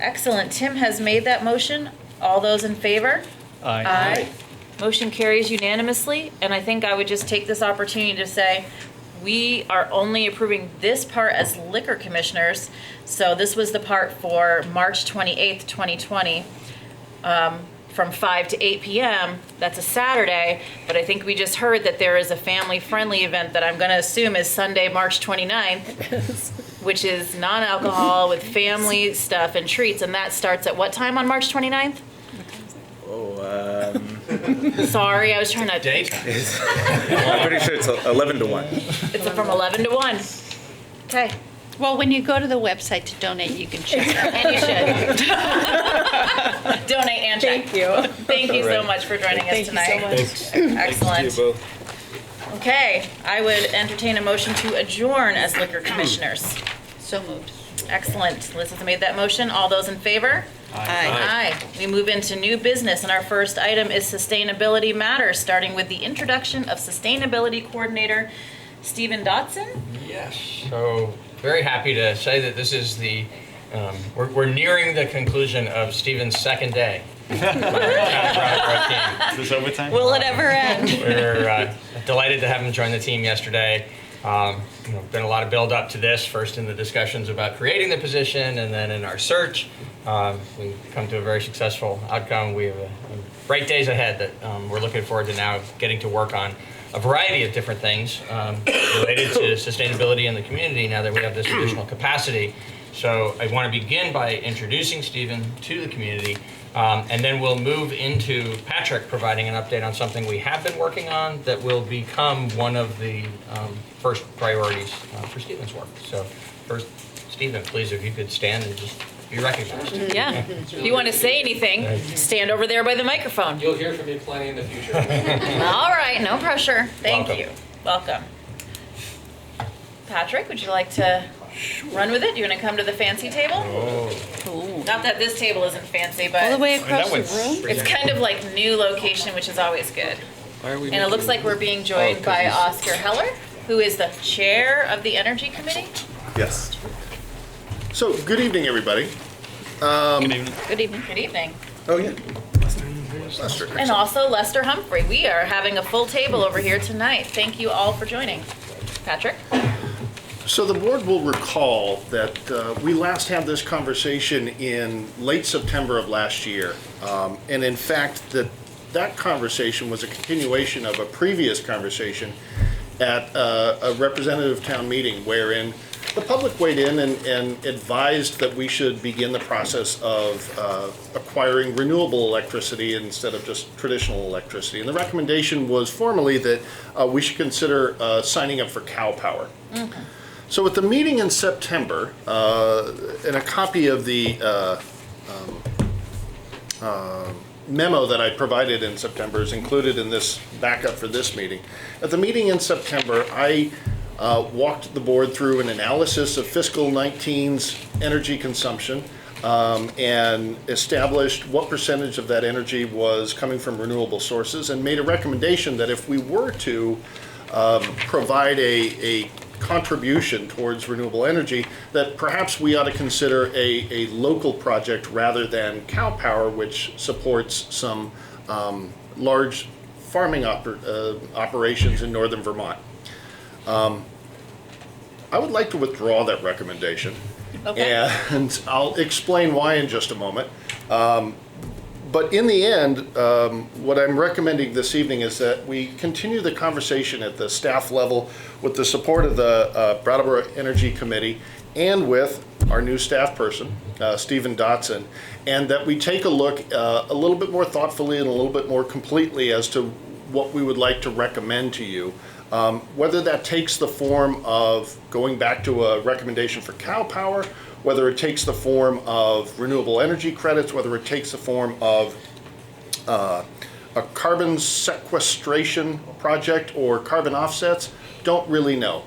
Excellent. Tim has made that motion. All those in favor? Aye. Aye. Motion carries unanimously, and I think I would just take this opportunity to say, we are only approving this part as liquor commissioners. So this was the part for March 28th, 2020, from 5 to 8 p.m. That's a Saturday, but I think we just heard that there is a family-friendly event that I'm going to assume is Sunday, March 29th, which is non-alcohol with family stuff and treats, and that starts at what time on March 29th? Sorry, I was trying to... Date? I'm pretty sure it's 11 to 1. It's from 11 to 1. Okay. Well, when you go to the website to donate, you can check. And you should. Donate and check. Thank you. Thank you so Right. much for joining us Thank you so tonight. much. Thanks. Excellent. Thanks to you both. Okay, I would entertain a motion to adjourn as liquor commissioners. So moved. Excellent. Liz has made that motion. All those in favor? Aye. Aye. We move into new business, and our first item is sustainability matters, starting with the introduction of Sustainability Coordinator Stephen Dotson. Yes. So very happy to say that this is the, we're nearing the conclusion of Stephen's second day. Is this overtime? Will it ever end? We're delighted to have him join the team yesterday. Been a lot of build up to this, first in the discussions about creating the position and then in our search. We've come to a very successful outcome. We have bright days ahead that we're looking forward to now getting to work on a variety of different things related to sustainability in the community now that we have this additional capacity. So I want to begin by introducing Stephen to the community, and then we'll move into Patrick providing an update on something we have been working on that will become one of the first priorities for Stephen's work. So first, Stephen, please, if you could stand and just be recognized. Yeah. If you want to say anything, stand over there by the microphone. You'll hear from me plenty in the future. All right, no pressure. Thank Welcome. you. Welcome. Patrick, would you like to run with it? Do you want to come to the fancy table? Not that this table isn't fancy, but All the way across the room? it's kind of like new location, which is always good. Why are we And it looks like we're being joined by Oscar Heller, who is the chair of the Energy Committee. Yes. So, good evening, everybody. Good evening. Good evening. Oh, yeah. Lester. And also Lester Humphrey. We are having a full table over here tonight. Thank you all for joining. Patrick? So the board will recall that we last had this conversation in late September of last year. And in fact, that conversation was a continuation of a previous conversation at a representative town meeting wherein the public weighed in and advised that we should begin the process of acquiring renewable electricity instead of just traditional electricity. And the recommendation was formally that we should consider signing up for Cow Power. Okay. So at the meeting in September, and a copy of the memo that I provided in September is included in this backup for this meeting. At the meeting in September, I walked the board through an analysis of fiscal 19's energy consumption and established what percentage of that energy was coming from renewable sources and made a recommendation that if we were to provide a contribution towards renewable energy, that perhaps we ought to consider a local project rather than Cow Power, which supports some large farming operations in northern Vermont. I would like to withdraw that recommendation. Okay. And I'll explain why in just a moment. But in the end, what I'm recommending this evening is that we continue the conversation at the staff level with the support of the Brattleboro Energy Committee and with our new staff person, Stephen Dotson, and that we take a look a little bit more thoughtfully and a little bit more completely as to what we would like to recommend to you. Whether that takes the form of going back to a recommendation for Cow Power, whether it takes the form of renewable energy credits, whether it takes the form of a carbon sequestration project or carbon offsets, don't really know.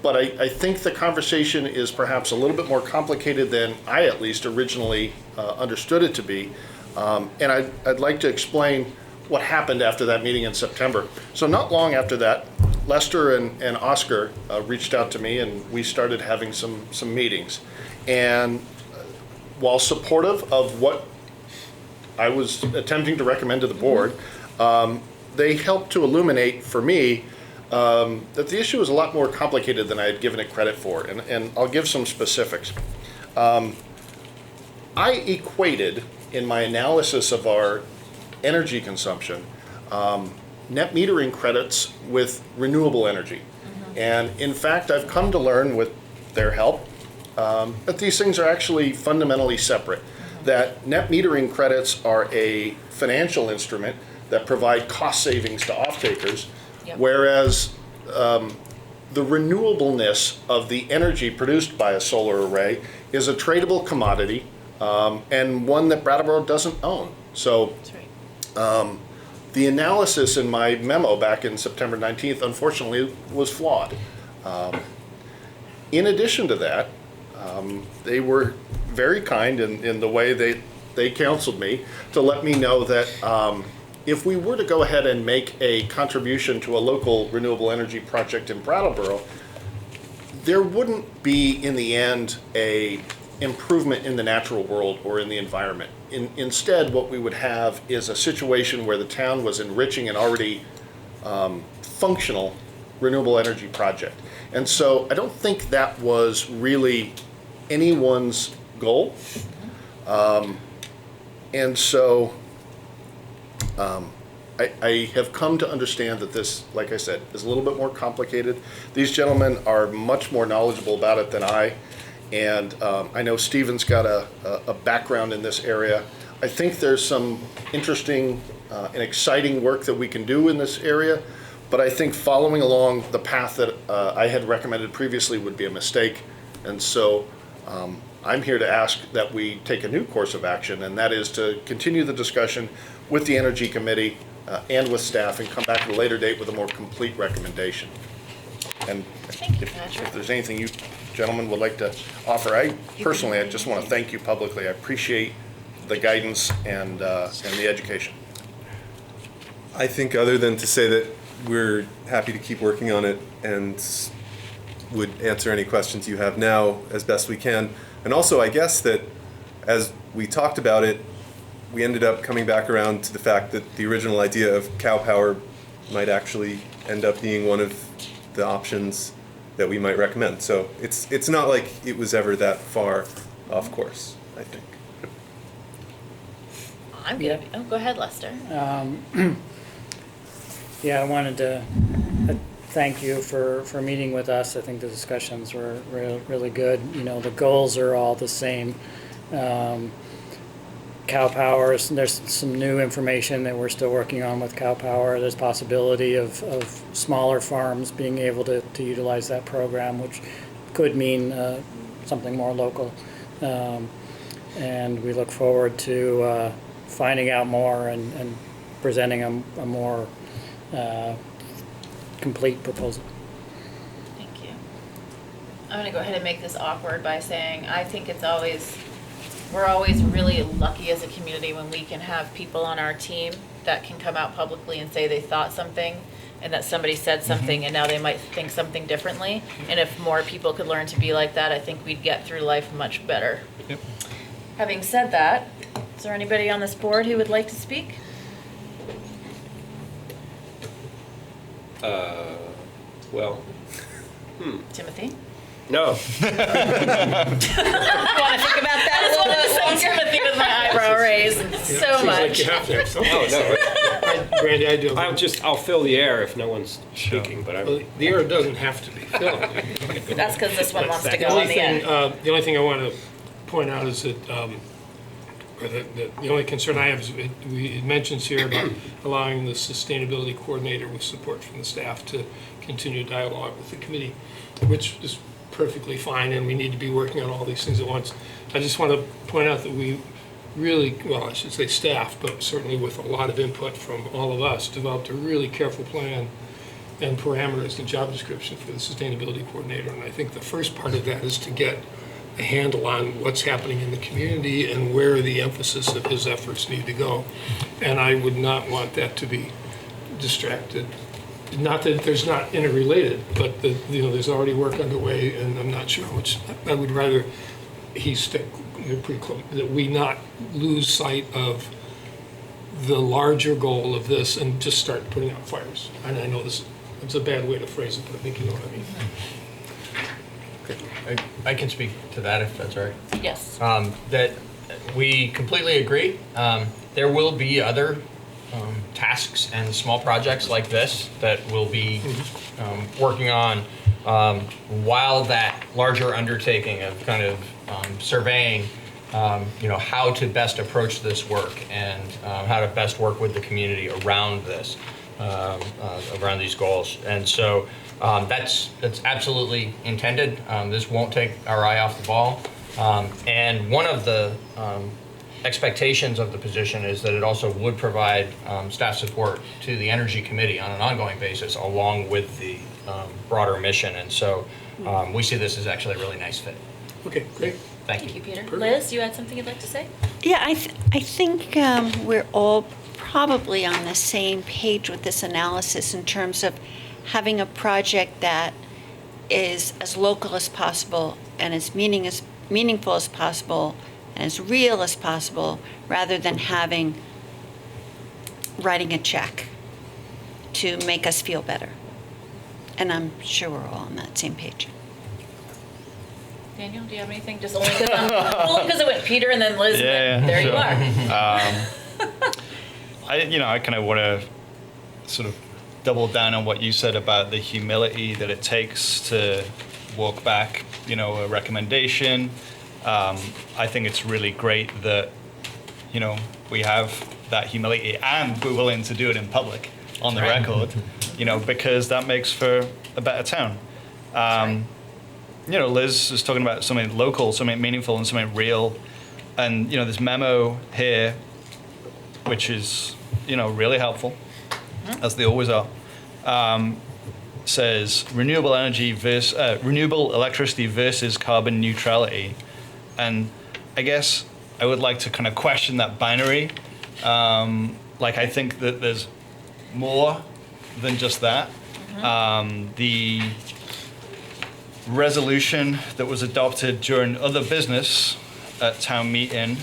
But I think the conversation is perhaps a little bit more complicated than I at least originally understood it to be. And I'd like to explain what happened after that meeting in September. So not long after that, Lester and Oscar reached out to me, and we started having some meetings. And while supportive of what I was attempting to recommend to the board, they helped to illuminate for me that the issue was a lot more complicated than I had given it credit for. And I'll give some specifics. I equated in my analysis of our energy consumption net metering credits with renewable energy. And in fact, I've come to learn with their help that these things are actually fundamentally separate. That net metering credits are a financial instrument that provide cost savings to off-takers, whereas the renewableness of the energy produced by a solar array is a tradable commodity and one that Brattleboro doesn't own. So the analysis in my memo back in September 19th, unfortunately, was flawed. In addition to that, they were very kind in the way they counseled me to let me know that if we were to go ahead and make a contribution to a local renewable energy project in Brattleboro, there wouldn't be, in the end, a improvement in the natural world or in the environment. Instead, what we would have is a situation where the town was enriching an already functional renewable energy project. And so I don't think that was really anyone's goal. And so I have come to understand that this, like I said, is a little bit more complicated. These gentlemen are much more knowledgeable about it than I. And I know Stephen's got a background in this area. I think there's some interesting and exciting work that we can do in this area, but I think following along the path that I had recommended previously would be a mistake. And so I'm here to ask that we take a new course of action, and that is to continue the discussion with the Energy Committee and with staff and come back at a later date with a more complete recommendation. And if there's anything you gentlemen would like to offer, I just want to thank you publicly. I appreciate the guidance and the education. I think other than to say that we're happy to keep working on it and would answer any questions you have now as best we can. And also, I guess that as we talked about it, we ended up coming back around to the fact that the original idea of Cow Power might actually end up being one of the options that we might recommend. So it's not like it was ever that far off course, I think. I'm good. Oh, go ahead, Lester. Yeah, I wanted to thank you for meeting with us. I think the discussions were really good. You know, the goals are all the same. Cow Power, there's some new information that we're still working on with Cow Power. There's possibility of smaller farms being able to utilize that program, which could mean something more local. And we look forward to finding out more and presenting a more complete proposal. Thank you. I'm going to go ahead and make this awkward by saying I think we're always really lucky as a community when we can have people on our team that can come out publicly and say they thought something and that somebody said something and now they might think something differently. And if more people could learn to be like that, I think we'd get through life much better. Yep. Having said that, is there anybody on this board who would like to speak? Well, Timothy? no. You want to think about that a little bit longer? Timothy with my eyebrow raised so Seems much. like you have to. Oh, no. Brandy, I do. I'll fill the air if no one's speaking, but Well, the air doesn't have to be filled. That's because this one wants to go only on the thing, end. The only thing I want to point out is that, or the only concern I have is it mentions here about allowing the sustainability coordinator with support from the staff to continue dialogue with the committee, which is perfectly fine, and we need to be working on all these things at once. I just want to point out that we really, well, I should say staff, but certainly with a lot of input from all of us, developed a really careful plan and parameters and job description for the sustainability coordinator. And I think the first part of that is to get a handle on what's happening in the community and where the emphasis of his efforts need to go. And I would not want that to be distracted. Not that there's not interrelated, but there's already work underway, and I'm not sure which. I would rather he stick pretty close, that we not lose sight of the larger goal of this and just start putting out fires. And I know it's a bad way to phrase it, but I think you know what I mean. I can speak to that if that's all right. Yes. That we completely agree. There will be other tasks and small projects like this that we'll be working on while that larger undertaking of kind of surveying how to best approach this work and how to best work with the community around this, around these goals. And so that's absolutely intended. This won't take our eye off the ball. And one of the expectations of the position is that it also would provide staff support to the Energy Committee on an ongoing basis along with the broader mission. And so we see this as actually a really nice fit. Okay, great. Thank you, Peter. Liz, you had something you'd like to say? Yeah, I think we're all probably on the same page with this analysis in terms of having a project that is as local as possible and as meaningful as possible and as real as possible, rather than writing a check to make us feel better. And I'm sure we're all on that same page. Daniel, do you have anything? Just only because it went Peter and then Liz, and then there you are. I kind of want to sort of double down on what you said about the humility that it takes to walk back, a recommendation. I think it's really great that, we have that humility and we're willing to do it in public on the record, because that makes for a better town. Liz is talking about something local, something meaningful, and something real. And, this memo here, which is, really helpful, as they always are, says renewable electricity versus carbon neutrality. And I guess I would like to kind of question that binary. I think that there's more than just that. The resolution that was adopted during other business at town meeting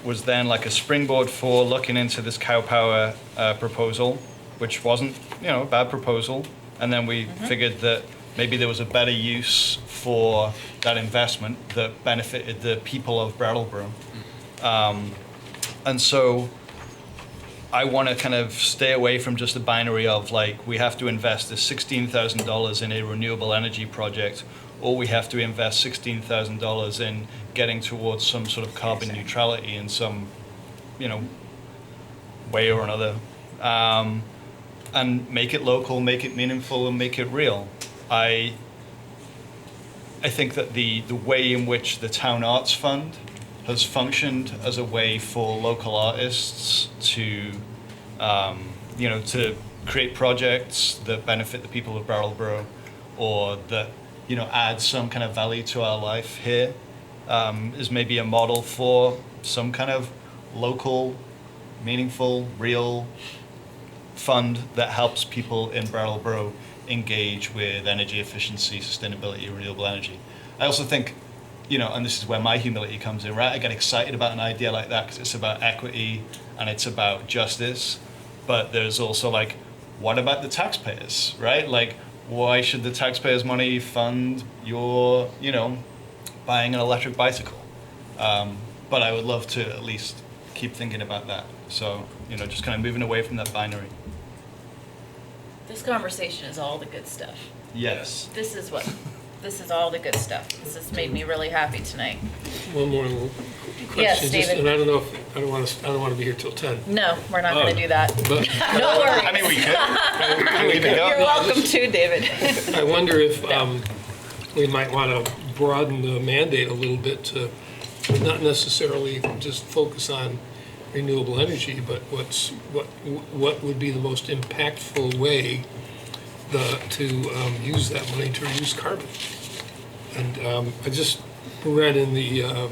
was then like a springboard for looking into this cow power proposal, which wasn't, a bad proposal. And then we figured that maybe there was a better use for that investment that benefited the people of Brattleboro. And so I want to kind of stay away from just the binary of we have to invest this $16,000 in a renewable energy project, or we have to invest $16,000 in getting towards some sort of carbon neutrality in some, way or another. And make it local, make it meaningful, and make it real. I think that the way in which the Town Arts Fund has functioned as a way for local artists to, to create projects that benefit the people of Brattleboro, or that, add some kind of value to our life here, is maybe a model for some kind of local, meaningful, real fund that helps people in Brattleboro engage with energy efficiency, sustainability, renewable energy. I also think, and this is where my humility comes in, right? I get excited about an idea like that because it's about equity and it's about justice. But there's also what about the taxpayers, right? Why should the taxpayers' money fund your, buying an electric bicycle? But I would love to at least keep thinking about that. So, just kind of moving away from that binary. This conversation is all the good stuff. Yes. This is all the good stuff. This has made me really happy tonight. One more little question. Yes, David. And I don't know if, I don't want to be here till 10. No, we're not going to do that. But No worries. I mean, we could. You're welcome to, David. I wonder if we might want to broaden the mandate a little bit to not necessarily just focus on renewable energy, but what would be the most impactful way to use that money to reduce carbon. And I just read in the, I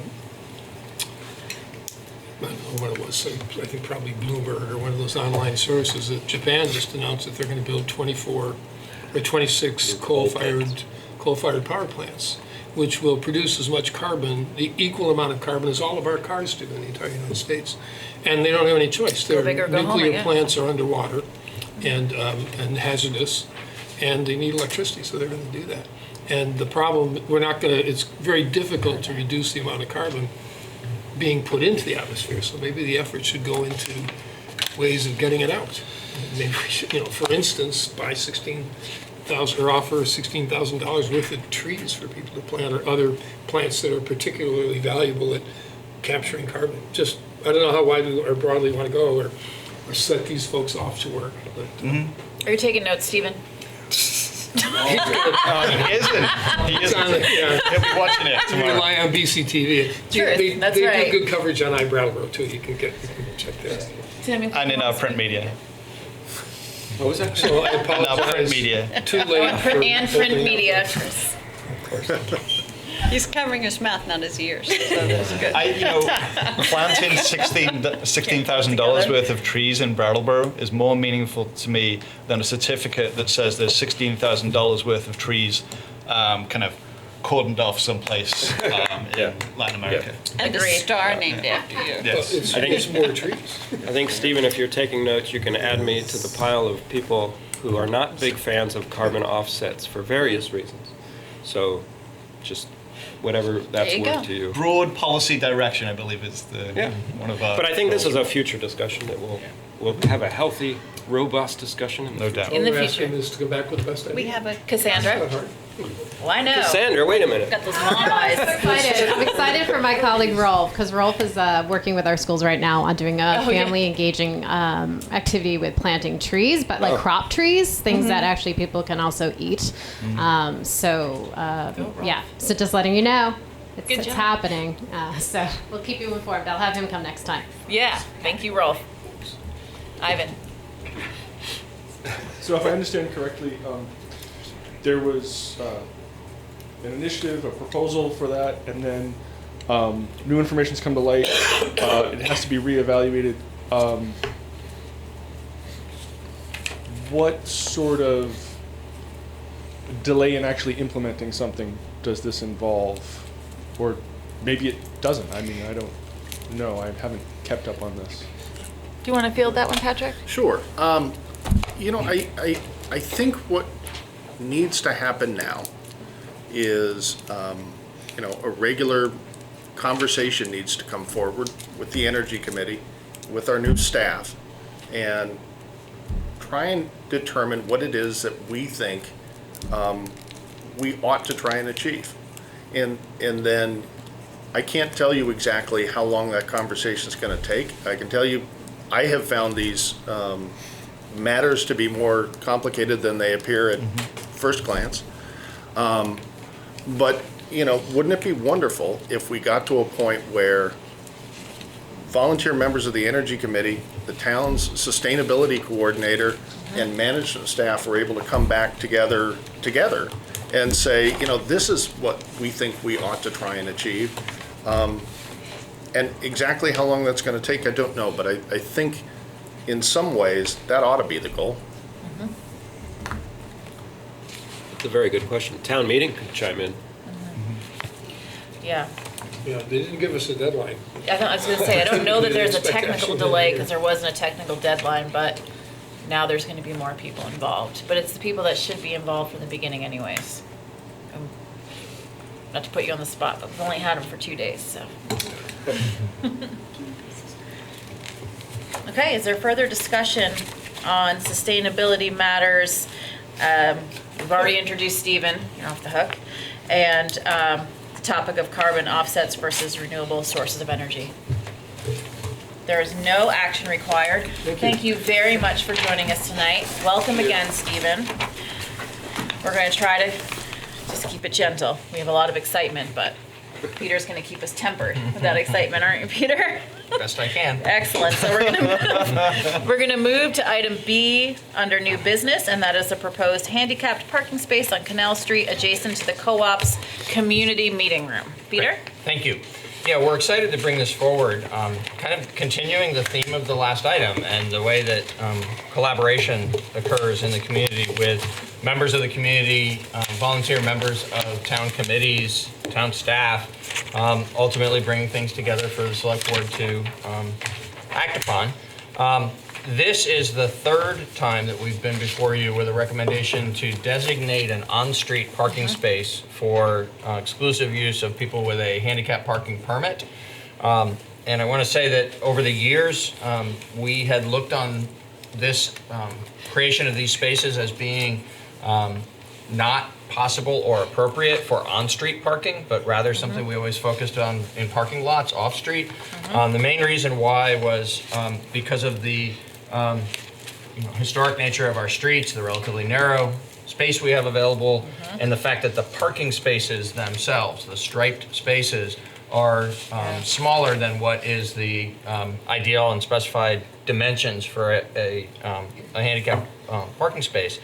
don't know what it was, I think probably Bloomberg or one of those online sources, that Japan just announced that they're going to build 26 coal-fired power plants, which will produce as much carbon, the equal amount of carbon as all of our cars do in the entire United States. And they don't have any choice. Their nuclear plants are underwater and hazardous, and they need electricity, so they're going to do that. And the problem, it's very difficult to reduce the amount of carbon being put into the atmosphere, so maybe the effort should go into ways of getting it out. Maybe we should, for instance, buy offer $16,000 worth of trees for people to plant, or other plants that are particularly valuable at capturing carbon. Just, I don't know how widely or broadly you want to go, or set these folks off to work. But, Are you taking notes, Stephen? He isn't. He'll be watching it tomorrow. You rely on BCTV. That's they right. do good coverage on iBrattleboro too. You can check that. And in our print media. What was that? So I apologize. No, print media. Too late. And print media. Of course. He's covering his mouth, not his ears. So that's good. Planting $16,000 worth of trees in Brattleboro is more meaningful to me than a certificate that says there's $16,000 worth of trees kind of cordoned off someplace in Latin America. And a star named after you. Yes. I think it's more trees. I think, Stephen, if you're taking notes, you can add me to the pile of people who are not big fans of carbon offsets for various reasons. So just whatever that's worth to you. Broad policy direction, I believe, is one of our. But I think this is a future discussion that we'll have a healthy, robust discussion. No doubt. In the We're future. asking this to go back with the best idea. We have a Cassandra. Well, I know. Cassandra, wait a minute. Got those mom eyes. I'm excited for my colleague Rolf, because Rolf is working with our schools right now on doing a family engaging activity with planting trees, but crop trees, things that actually people can also eat. So just letting you know, it's happening. So we'll keep you informed. I'll have him come next time. Yeah, thank you, Rolf. Ivan. So if I understand correctly, there was an initiative, a proposal for that, and then new information's come to light. It has to be reevaluated. What sort of delay in actually implementing something does this involve? Or maybe it doesn't. I mean, I don't know. I haven't kept up on this. Do you want to field that one, Patrick? Sure. I think what needs to happen now is, a regular conversation needs to come forward with the Energy Committee, with our new staff, and try and determine what it is that we think we ought to try and achieve. And then I can't tell you exactly how long that conversation is going to take. I can tell you I have found these matters to be more complicated than they appear at first glance. But, wouldn't it be wonderful if we got to a point where volunteer members of the Energy Committee, the town's sustainability coordinator, and management staff were able to come back together and say, this is what we think we ought to try and achieve. And exactly how long that's going to take, I don't know, but I think in some ways, that ought to be the goal. It's a very good question. Town meeting could chime in. Yeah. Yeah, they didn't give us a deadline. I was going to say, I don't know that there's a Didn't expect technical action delay today. because there wasn't a technical deadline, but now there's going to be more people involved. But it's the people that should be involved from the beginning anyways. Not to put you on the spot, but we've only had them for 2 days, so. Okay, is there further discussion on sustainability matters? We've already introduced Stephen, you're off the hook, and the topic of carbon offsets versus renewable sources of energy. There is no action required. Thank you very much for joining us tonight. Welcome again, Stephen. We're going to try to just keep it gentle. We have a lot of excitement, but Peter's going to keep us tempered with that excitement, aren't you, Peter? Best I can. Excellent. So we're going to move to item B under new business, and that is the proposed handicapped parking space on Canal Street adjacent to the co-op's community meeting room. Peter? Thank you. Yeah, we're excited to bring this forward, kind of continuing the theme of the last item and the way that collaboration occurs in the community with members of the community, volunteer members of town committees, town staff, ultimately bringing things together for the select board to act upon. This is the third time that we've been before you with a recommendation to designate an on-street parking space for exclusive use of people with a handicap parking permit. And I want to say that over the years, we had looked on this creation of these spaces as being not possible or appropriate for on-street parking, but rather something we always focused on in parking lots off-street. The main reason why was because of the historic nature of our streets, the relatively narrow space we have available, and the fact that the parking spaces themselves, the striped spaces, are smaller than what is the ideal and specified dimensions for a handicapped parking space.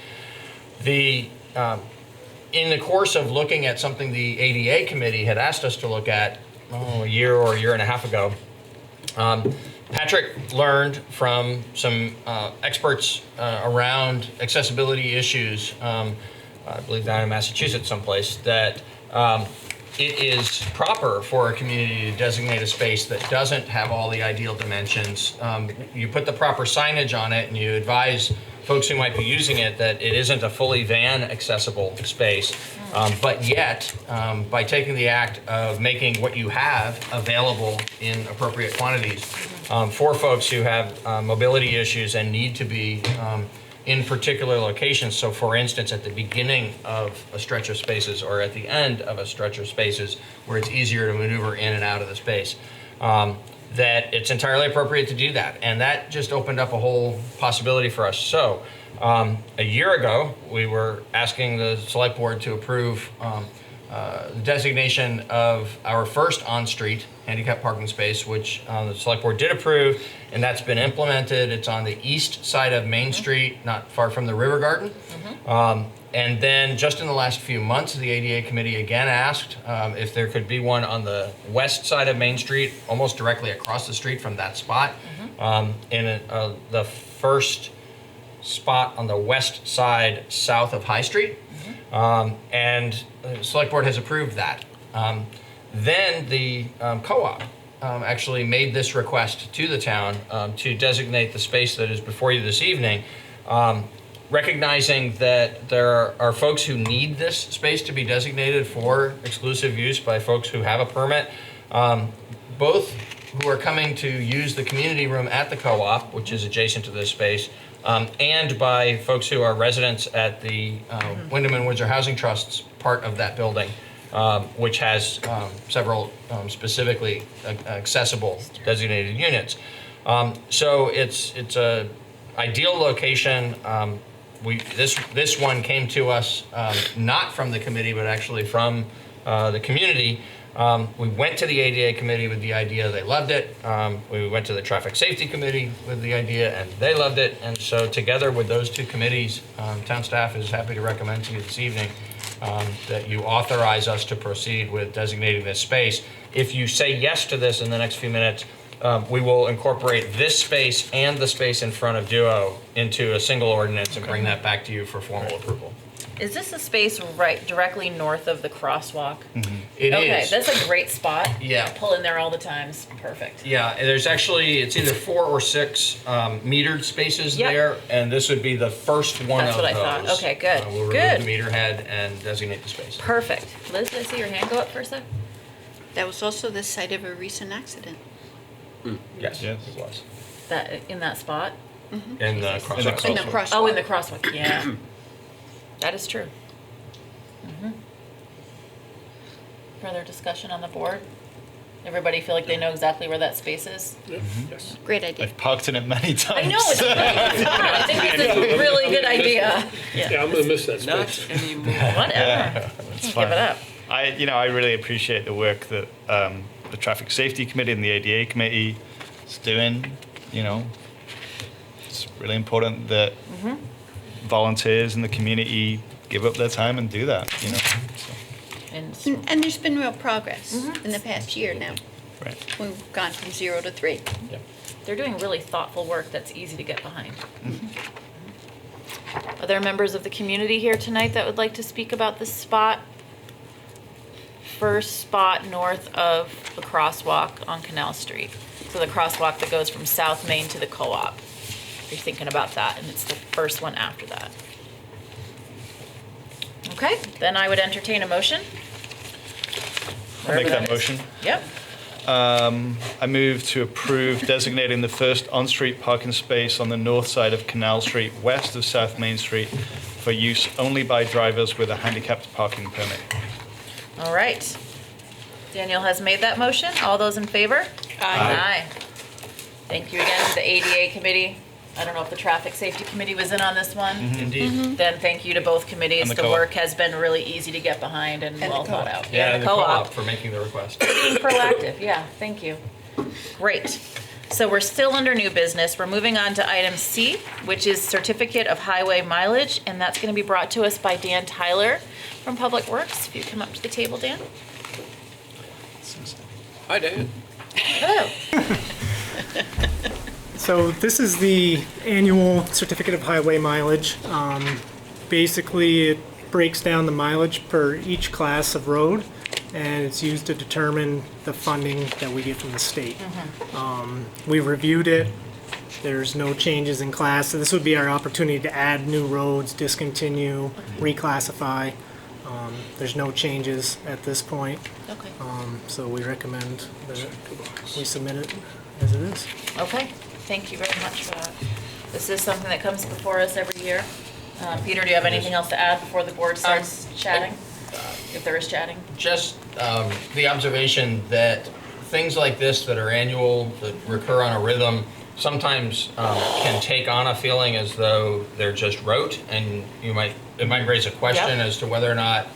In the course of looking at something the ADA committee had asked us to look at a year or a year and a half ago, Patrick learned from some experts around accessibility issues, I believe down in Massachusetts someplace, that it is proper for a community to designate a space that doesn't have all the ideal dimensions. You put the proper signage on it and you advise folks who might be using it that it isn't a fully van accessible space, but yet by taking the act of making what you have available in appropriate quantities for folks who have mobility issues and need to be in particular locations. So for instance, at the beginning of a stretch of spaces or at the end of a stretch of spaces where it's easier to maneuver in and out of the space, that it's entirely appropriate to do that. And that just opened up a whole possibility for us. So a year ago, we were asking the select board to approve the designation of our first on-street handicap parking space, which the select board did approve, and that's been implemented. It's on the east side of Main Street, not far from the River Garden. And then just in the last few months, the ADA committee again asked if there could be one on the west side of Main Street, almost directly across the street from that spot, in the first spot on the west side south of High Street. And the select board has approved that. Then the co-op actually made this request to the town to designate the space that is before you this evening, recognizing that there are folks who need this space to be designated for exclusive use by folks who have a permit, both who are coming to use the community room at the co-op, which is adjacent to this space, and by folks who are residents at the Wyndham and Windsor Housing Trust's part of that building, which has several specifically accessible designated units. So it's a ideal location. This one came to us not from the committee, but actually from the community. We went to the ADA committee with the idea, they loved it. We went to the traffic safety committee with the idea and they loved it. And so together with those two committees, town staff is happy to recommend to you this evening that you authorize us to proceed with designating this space. If you say yes to this in the next few minutes, we will incorporate this space and the space in front of Duo into a single ordinance and bring that back to you for formal approval. Is this a space right directly north of the crosswalk? It Okay, is. that's a great spot. Yeah. I pull in there all the time. It's perfect. Yeah, and there's actually, it's either 4 or 6 metered spaces Yep. there, and this would be the first one That's of what I those. thought. Okay, good. We'll remove Good. the meter head and designate the space. Perfect. Liz, did I see your hand go up for a sec? That was also the site of a recent accident. Yes, it was. That in that spot? In the crosswalk. In the crosswalk. Oh, in the crosswalk. Yeah. That is true. Further discussion on the board? Everybody feel like they know exactly where that space is? Yes. Great idea. I've parked in it many times. I know, it's great. It's fun. I think it's a really good idea. Yeah, I'm gonna miss that space. Not anymore. Whatever. It's Can't fine. give it up. I really appreciate the work that the Traffic Safety Committee and the ADA Committee is doing. It's really important that volunteers in the community give up their time and do that. So, And there's been real progress in the past year now. right. We've gone from 0 to 3. They're doing really thoughtful work that's easy to get behind. Are there members of the community here tonight that would like to speak about this spot? First spot north of the crosswalk on Canal Street. So the crosswalk that goes from South Main to the Co-op. If you're thinking about that, and it's the first one after that. Okay, then I would entertain a motion. I'll make that motion. Yep. I move to approve designating the first on-street parking space on the north side of Canal Street, west of South Main Street, for use only by drivers with a handicapped parking permit. All right. Daniel has made that motion. All those in favor? Aye. Thank you again to the ADA committee. I don't know if the Traffic Safety Committee was in on this one. Indeed. Then thank you to both committees. And the The co-op. work has been really easy to get behind and well thought out. Yeah, and the co-op for making the request. Being proactive, yeah, thank you. Great. So we're still under new business. We're moving on to item C, which is certificate of highway mileage, and that's going to be brought to us by Dan Tyler from Public Works. If you come up to the table, Dan. Hi, Dan. Hello. So this is the annual certificate of highway mileage. Basically, it breaks down the mileage per each class of road, and it's used to determine the funding that we get from the state. We reviewed it. There's no changes in class, so this would be our opportunity to add new roads, discontinue, reclassify. There's no changes at this point. Okay. So we recommend that we submit it as it is. Okay, thank you very much for that. This is something that comes before us every year. Peter, do you have anything else to add before the board starts chatting? If there is chatting? Just the observation that things like this that are annual, that recur on a rhythm, sometimes can take on a feeling as though they're just rote, and it might raise a question as to whether or not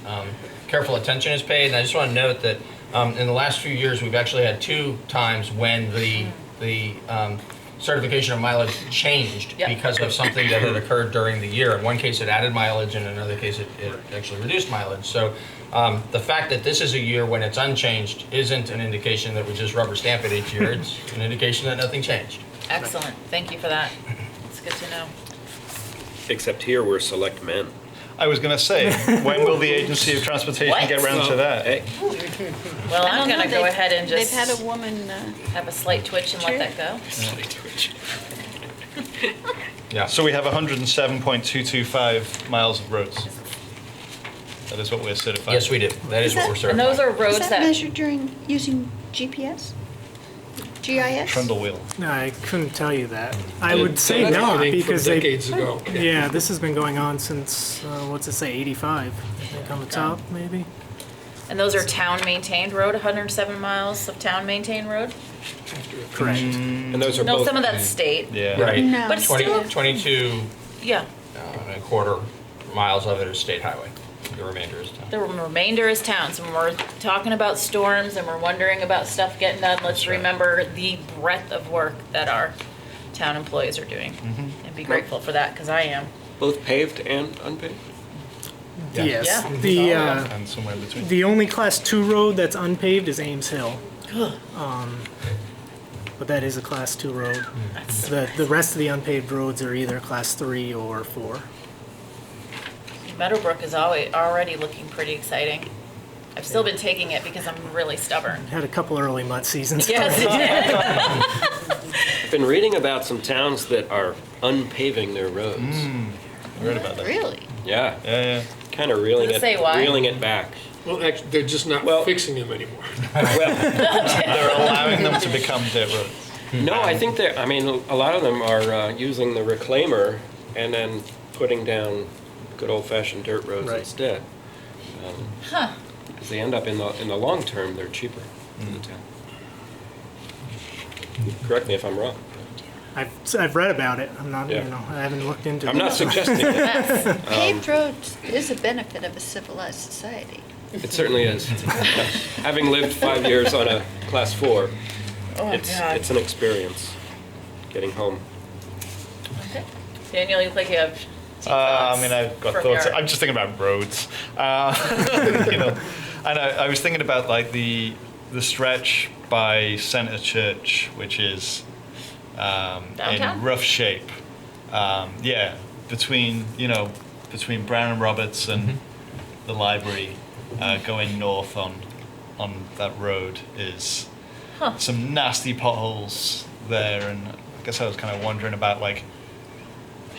careful attention is paid. And I just want to note that in the last few years, we've actually had 2 times when the certification of mileage changed because of something that had occurred during the year. In one case, it added mileage, and in another case, it actually reduced mileage. So the fact that this is a year when it's unchanged isn't an indication that we just rubber stamp it each year. It's an indication that nothing changed. Excellent, thank you for that. It's good to know. Except here, we're select men. I was going to say, when will the Agency of Transportation get around to that? Well, I I'm don't gonna know, go they've- ahead and just. They've had a woman. Have a slight twitch and let that go. Slight twitch. Yeah. So we have 107.225 miles of roads. That is what we're certifying. Yes, we do. That is what we're certifying. And those are roads Is that measured during using GPS? GIS? Trundle wheel. No, I couldn't tell you that. I Did- would say did not everything from because decades ago. Yeah, this has been going on since what's it say, 85? I think on the top, maybe. And those are town-maintained road, 107 miles of town-maintained road? Correct. And those are No, both. some of that's state. Yeah. Right. No. But still, 22 yeah, and a quarter miles of it is state highway. The remainder is town. the remainder is town. So when we're talking about storms and we're wondering about stuff getting done, let's remember the breadth of work that our town employees are doing. And be grateful for that, because I am. Both paved and unpaved? Yes. Yeah. The And somewhere in between. the only class 2 road that's unpaved is Ames Hill. but that is a Class 2 road. The rest of the unpaved roads are either Class 3 or 4. Meadowbrook is already looking pretty exciting. I've still been taking it because I'm really stubborn. Had a couple early mud seasons. Yes, it I've been reading about some towns that are unpaving their roads. I read about that. Really? Yeah. Yeah. Kind of reeling Does it say why? reeling it back. Well, actually, they're just not fixing them anymore. They're allowing them to become dirt roads. No, I think they're, I mean, a lot of them are using the reclaimer and then putting down good old-fashioned dirt roads instead. Huh. Because they end up in the long term, they're cheaper in the town. Correct me if I'm wrong. I've read about it. I'm not, Yeah. I haven't looked into it. I'm not suggesting it. Paved roads is a benefit of a civilized society. It certainly is. Having lived 5 years on a class 4, Oh, God. it's an experience getting home. Okay. Daniel, you look like you have I mean, I've got from thoughts. your- I'm just thinking about roads. And I was thinking about like the stretch by Center Church, which is Downtown? in rough shape. Between Brown and Roberts and the library, going north on that road is some nasty potholes there, and I guess I was kind of wondering about like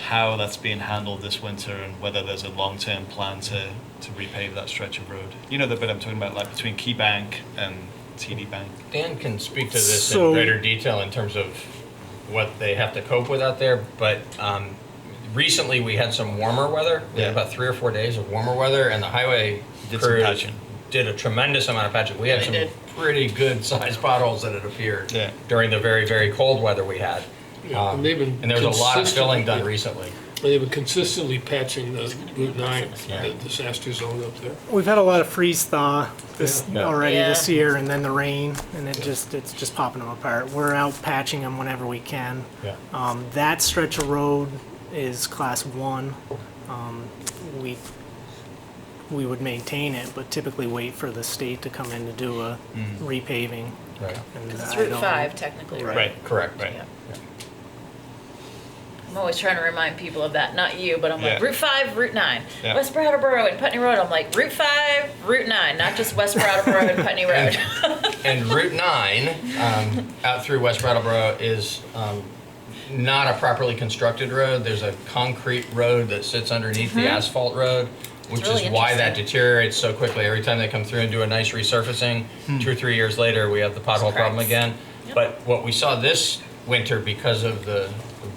how that's being handled this winter and whether there's a long-term plan to repave that stretch of road. You know the bit I'm talking about, like between Key Bank and TD Bank. Dan can speak to this So- in greater detail in terms of what they have to cope with out there, but recently we had some warmer weather. We had about 3 or 4 days of warmer weather, and the highway Did some crews patching. did a tremendous amount of patching. We had They some did. pretty good sized potholes that had appeared Yeah. during the very, very cold weather we had. Yeah, and they've been And there was a lot of filling done consistently- recently. They've been consistently patching the Route 9, Yeah. the disaster zone up there. We've had a lot of freeze thaw already Yeah. this year, and then the rain, and it's just popping them apart. We're out patching them whenever we can. Yeah. That stretch of road is Class 1. We would maintain it, but typically wait for the state to come in to do a repaving. Right. And Because it's I Route don't- 5 technically, right? Right. Correct. Right. Yeah. I'm always trying to remind people of that. Not you, but I'm like, Yeah. Route 5, Route 9. Yeah. West Brattleboro and Putney Road. I'm like, Route 5, Route 9, not just West Brattleboro and Putney Road. And Route 9, out through West Brattleboro, is not a properly constructed road. There's a concrete road that sits underneath the asphalt road, which really is why that interesting. deteriorates so quickly. Every time they come through and do a nice resurfacing, 2 or 3 years later, we have the pothole problem cracks. again. But what we saw this winter, because of the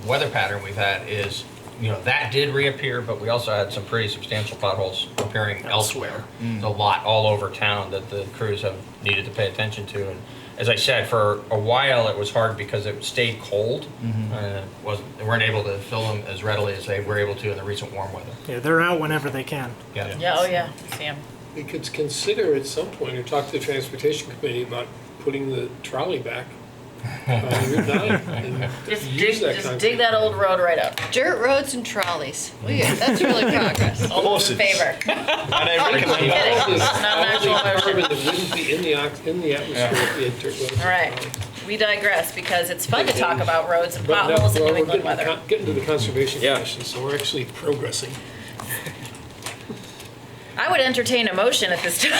weather pattern we've had, is that did reappear, but we also had some pretty substantial potholes appearing elsewhere. A lot all over town that the crews have needed to pay attention to. And as I said, for a while it was hard because it stayed cold. They weren't able to fill them as readily as they were able to in the recent warm weather. Yeah, they're out whenever they can. Yeah. Yeah, oh yeah, Sam. We could consider at some point, or talk to the Transportation Committee about putting the trolley back on Route 9 and Just use that dig concrete. that old road right up. Dirt roads and trolleys. That's really progress. All those in favor. And I reckon I'm kidding. All It's the- not all an actual the motion. carbon that wouldn't be in the atmosphere if we had dirt roads and All right, trolleys. we digress because it's fun to talk about roads and But now, potholes and well, New we're England weather. getting to the Conservation Yeah. Commission, so we're actually progressing. I would entertain a motion at this time.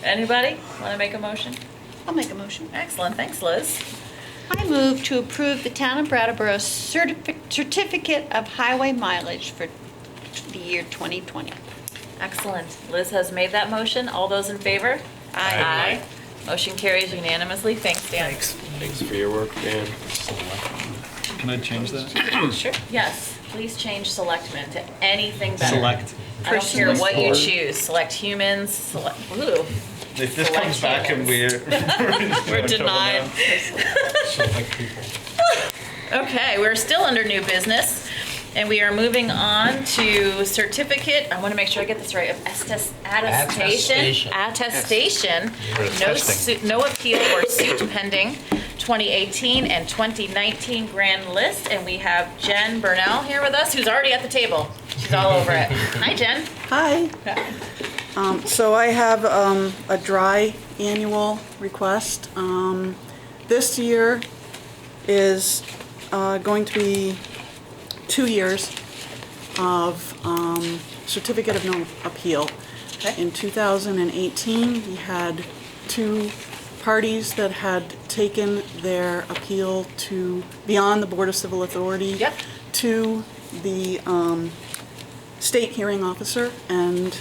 Anybody want to make a motion? I'll make a motion. Excellent, thanks Liz. I move to approve the Town of Brattleboro's certificate of highway mileage for the year 2020. Excellent. Liz has made that motion. All those in favor? Aye. Motion carries unanimously. Thanks, Dan. Thanks for your work, Dan. Can I change that? Sure. Yes, please change selectmen to anything better. Select. I don't care Personal what you sport. choose. Select humans, ooh. If this Select comes back and humans. We're denied. Okay, we're still under new business, and we are moving on to certificate, I want to make sure I get this right, of attestation. Attestation. No suit, no appeal or suit pending 2018 and 2019 grand list, and we have Jen Burnell here with us, who's already at the table. She's all over it. Hi, Jen. Hi. So I have a dry annual request. This year is going to be 2 years of certificate of no appeal. In 2018, we had 2 parties that had taken their appeal to beyond the Board of Civil Authority to the state hearing officer, and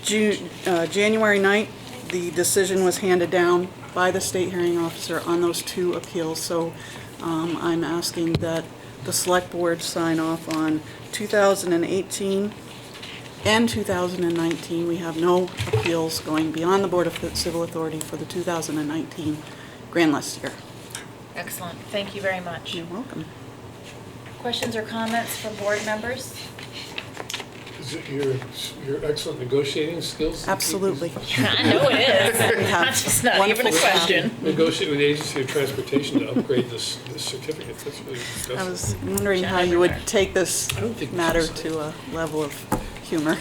January 9th, the decision was handed down by the state hearing officer on those 2 appeals. So I'm asking that the select board sign off on 2018 and 2019. We have no appeals going beyond the Board of Civil Authority for the 2019 grand list year. Excellent. Thank you very much. You're welcome. Questions or comments from board members? Is it your excellent negotiating skills? Absolutely. I know it is. That's not even a question. Negotiate with the Agency of Transportation to upgrade this certificate. That's really disgusting. I was wondering how you would take this matter to a level of humor.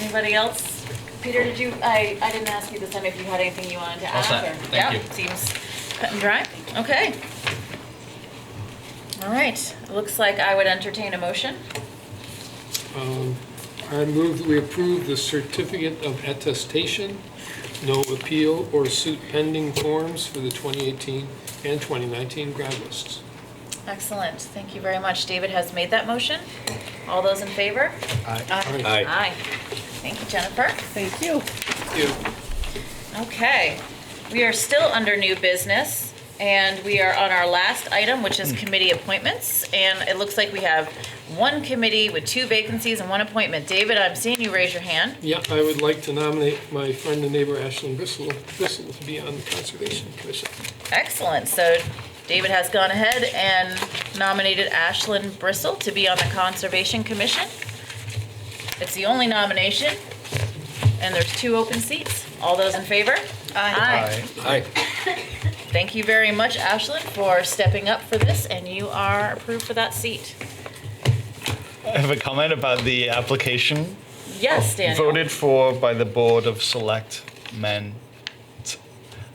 Anybody else? Peter, did you, I didn't ask you this time if you had anything you wanted to All add? set. or- Thank yeah, you. Seems cut and dry. Okay. All right. It looks like I would entertain a motion. I move that we approve the certificate of attestation, no appeal or suit pending forms for the 2018 and 2019 grad lists. Excellent. Thank you very much. David has made that motion. All those in favor? Aye. Aye. Aye. Thank you, Jennifer. Thank you. Okay. We are still under new business, and we are on our last item, which is committee appointments. And it looks like we have 1 committee with 2 vacancies and 1 appointment. David, I'm seeing you raise your hand. Yeah, I would like to nominate my friend and neighbor Ashlyn Bristol to be on the Conservation Commission. Excellent. So David has gone ahead and nominated Ashlyn Bristol to be on the Conservation Commission. It's the only nomination, and there's 2 open seats. All those in favor? Aye. Aye. Thank you very much, Ashlyn, for stepping up for this, and you are approved for that seat. I have a comment about the application. Yes, Daniel. Voted for by the Board of Selectmen.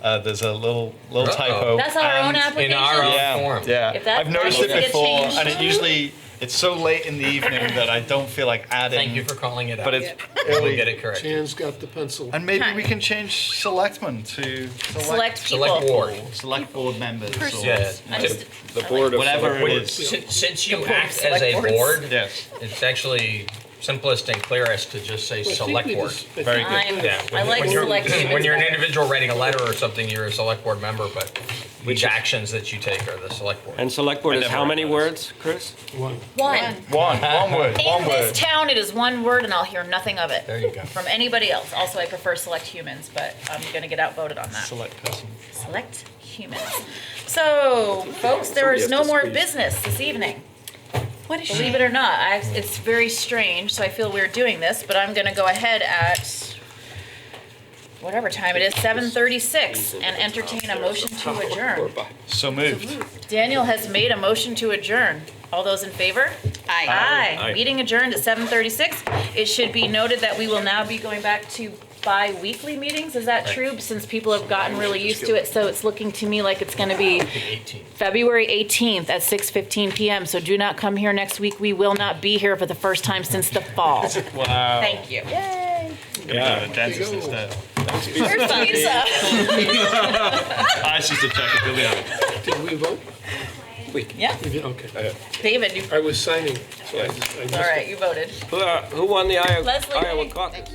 There's a little typo. That's our own application? In our own Yeah, form. yeah. If that I've noticed needs it to get before, changed. and it usually, it's so late in the evening that I don't feel like adding. Thank you for calling it out. But it's We'll early. get it correct. Jan's got the pencil. And maybe we can change selectmen to Select people. Select board. select board members. Persons. Or, Yeah. The Board of Whatever Select it Board. is. Since you The board of act as select a boards. board, Yes. it's actually simplest and clearest to just say I think select we board. just- Very good. Yeah. I like When you're- select humans When you're an better. individual writing a letter or something, you're a select board member, but which actions that you take are the select board. And Select Board I is never how heard many those. words, Chris? One. One word. In One this word. town, it is 1 word, and I'll hear nothing of it. There you go. From anybody else. Also, I prefer select humans, but I'm gonna get outvoted on that. Select person. Select humans. So, folks, there is no more squeeze. business this evening. What is Believe it or not, it's very strange, so I feel weird doing this, but I'm gonna go ahead at whatever time it is, 7:36, and entertain a motion to adjourn. So moved. Daniel has made a motion to adjourn. All those in favor? Aye. Aye. Aye. Meeting adjourned at 7:36. It should be noted that we will now be going back to bi-weekly meetings. Is that true? Since people have gotten really used to it, so it's looking to me like it's gonna be 18. February 18th at 6:15 PM. So do not come here next week. We will not be here for the first time since the fall. Wow. Thank you. Yay. Gonna go to the dentist instead. Here's the pizza. I just to check a billion. Did we vote? Yeah. We did, okay. David, you, I was signing, so I just. all right, you voted. Who won the Iowa Leslie. Iowa caucus?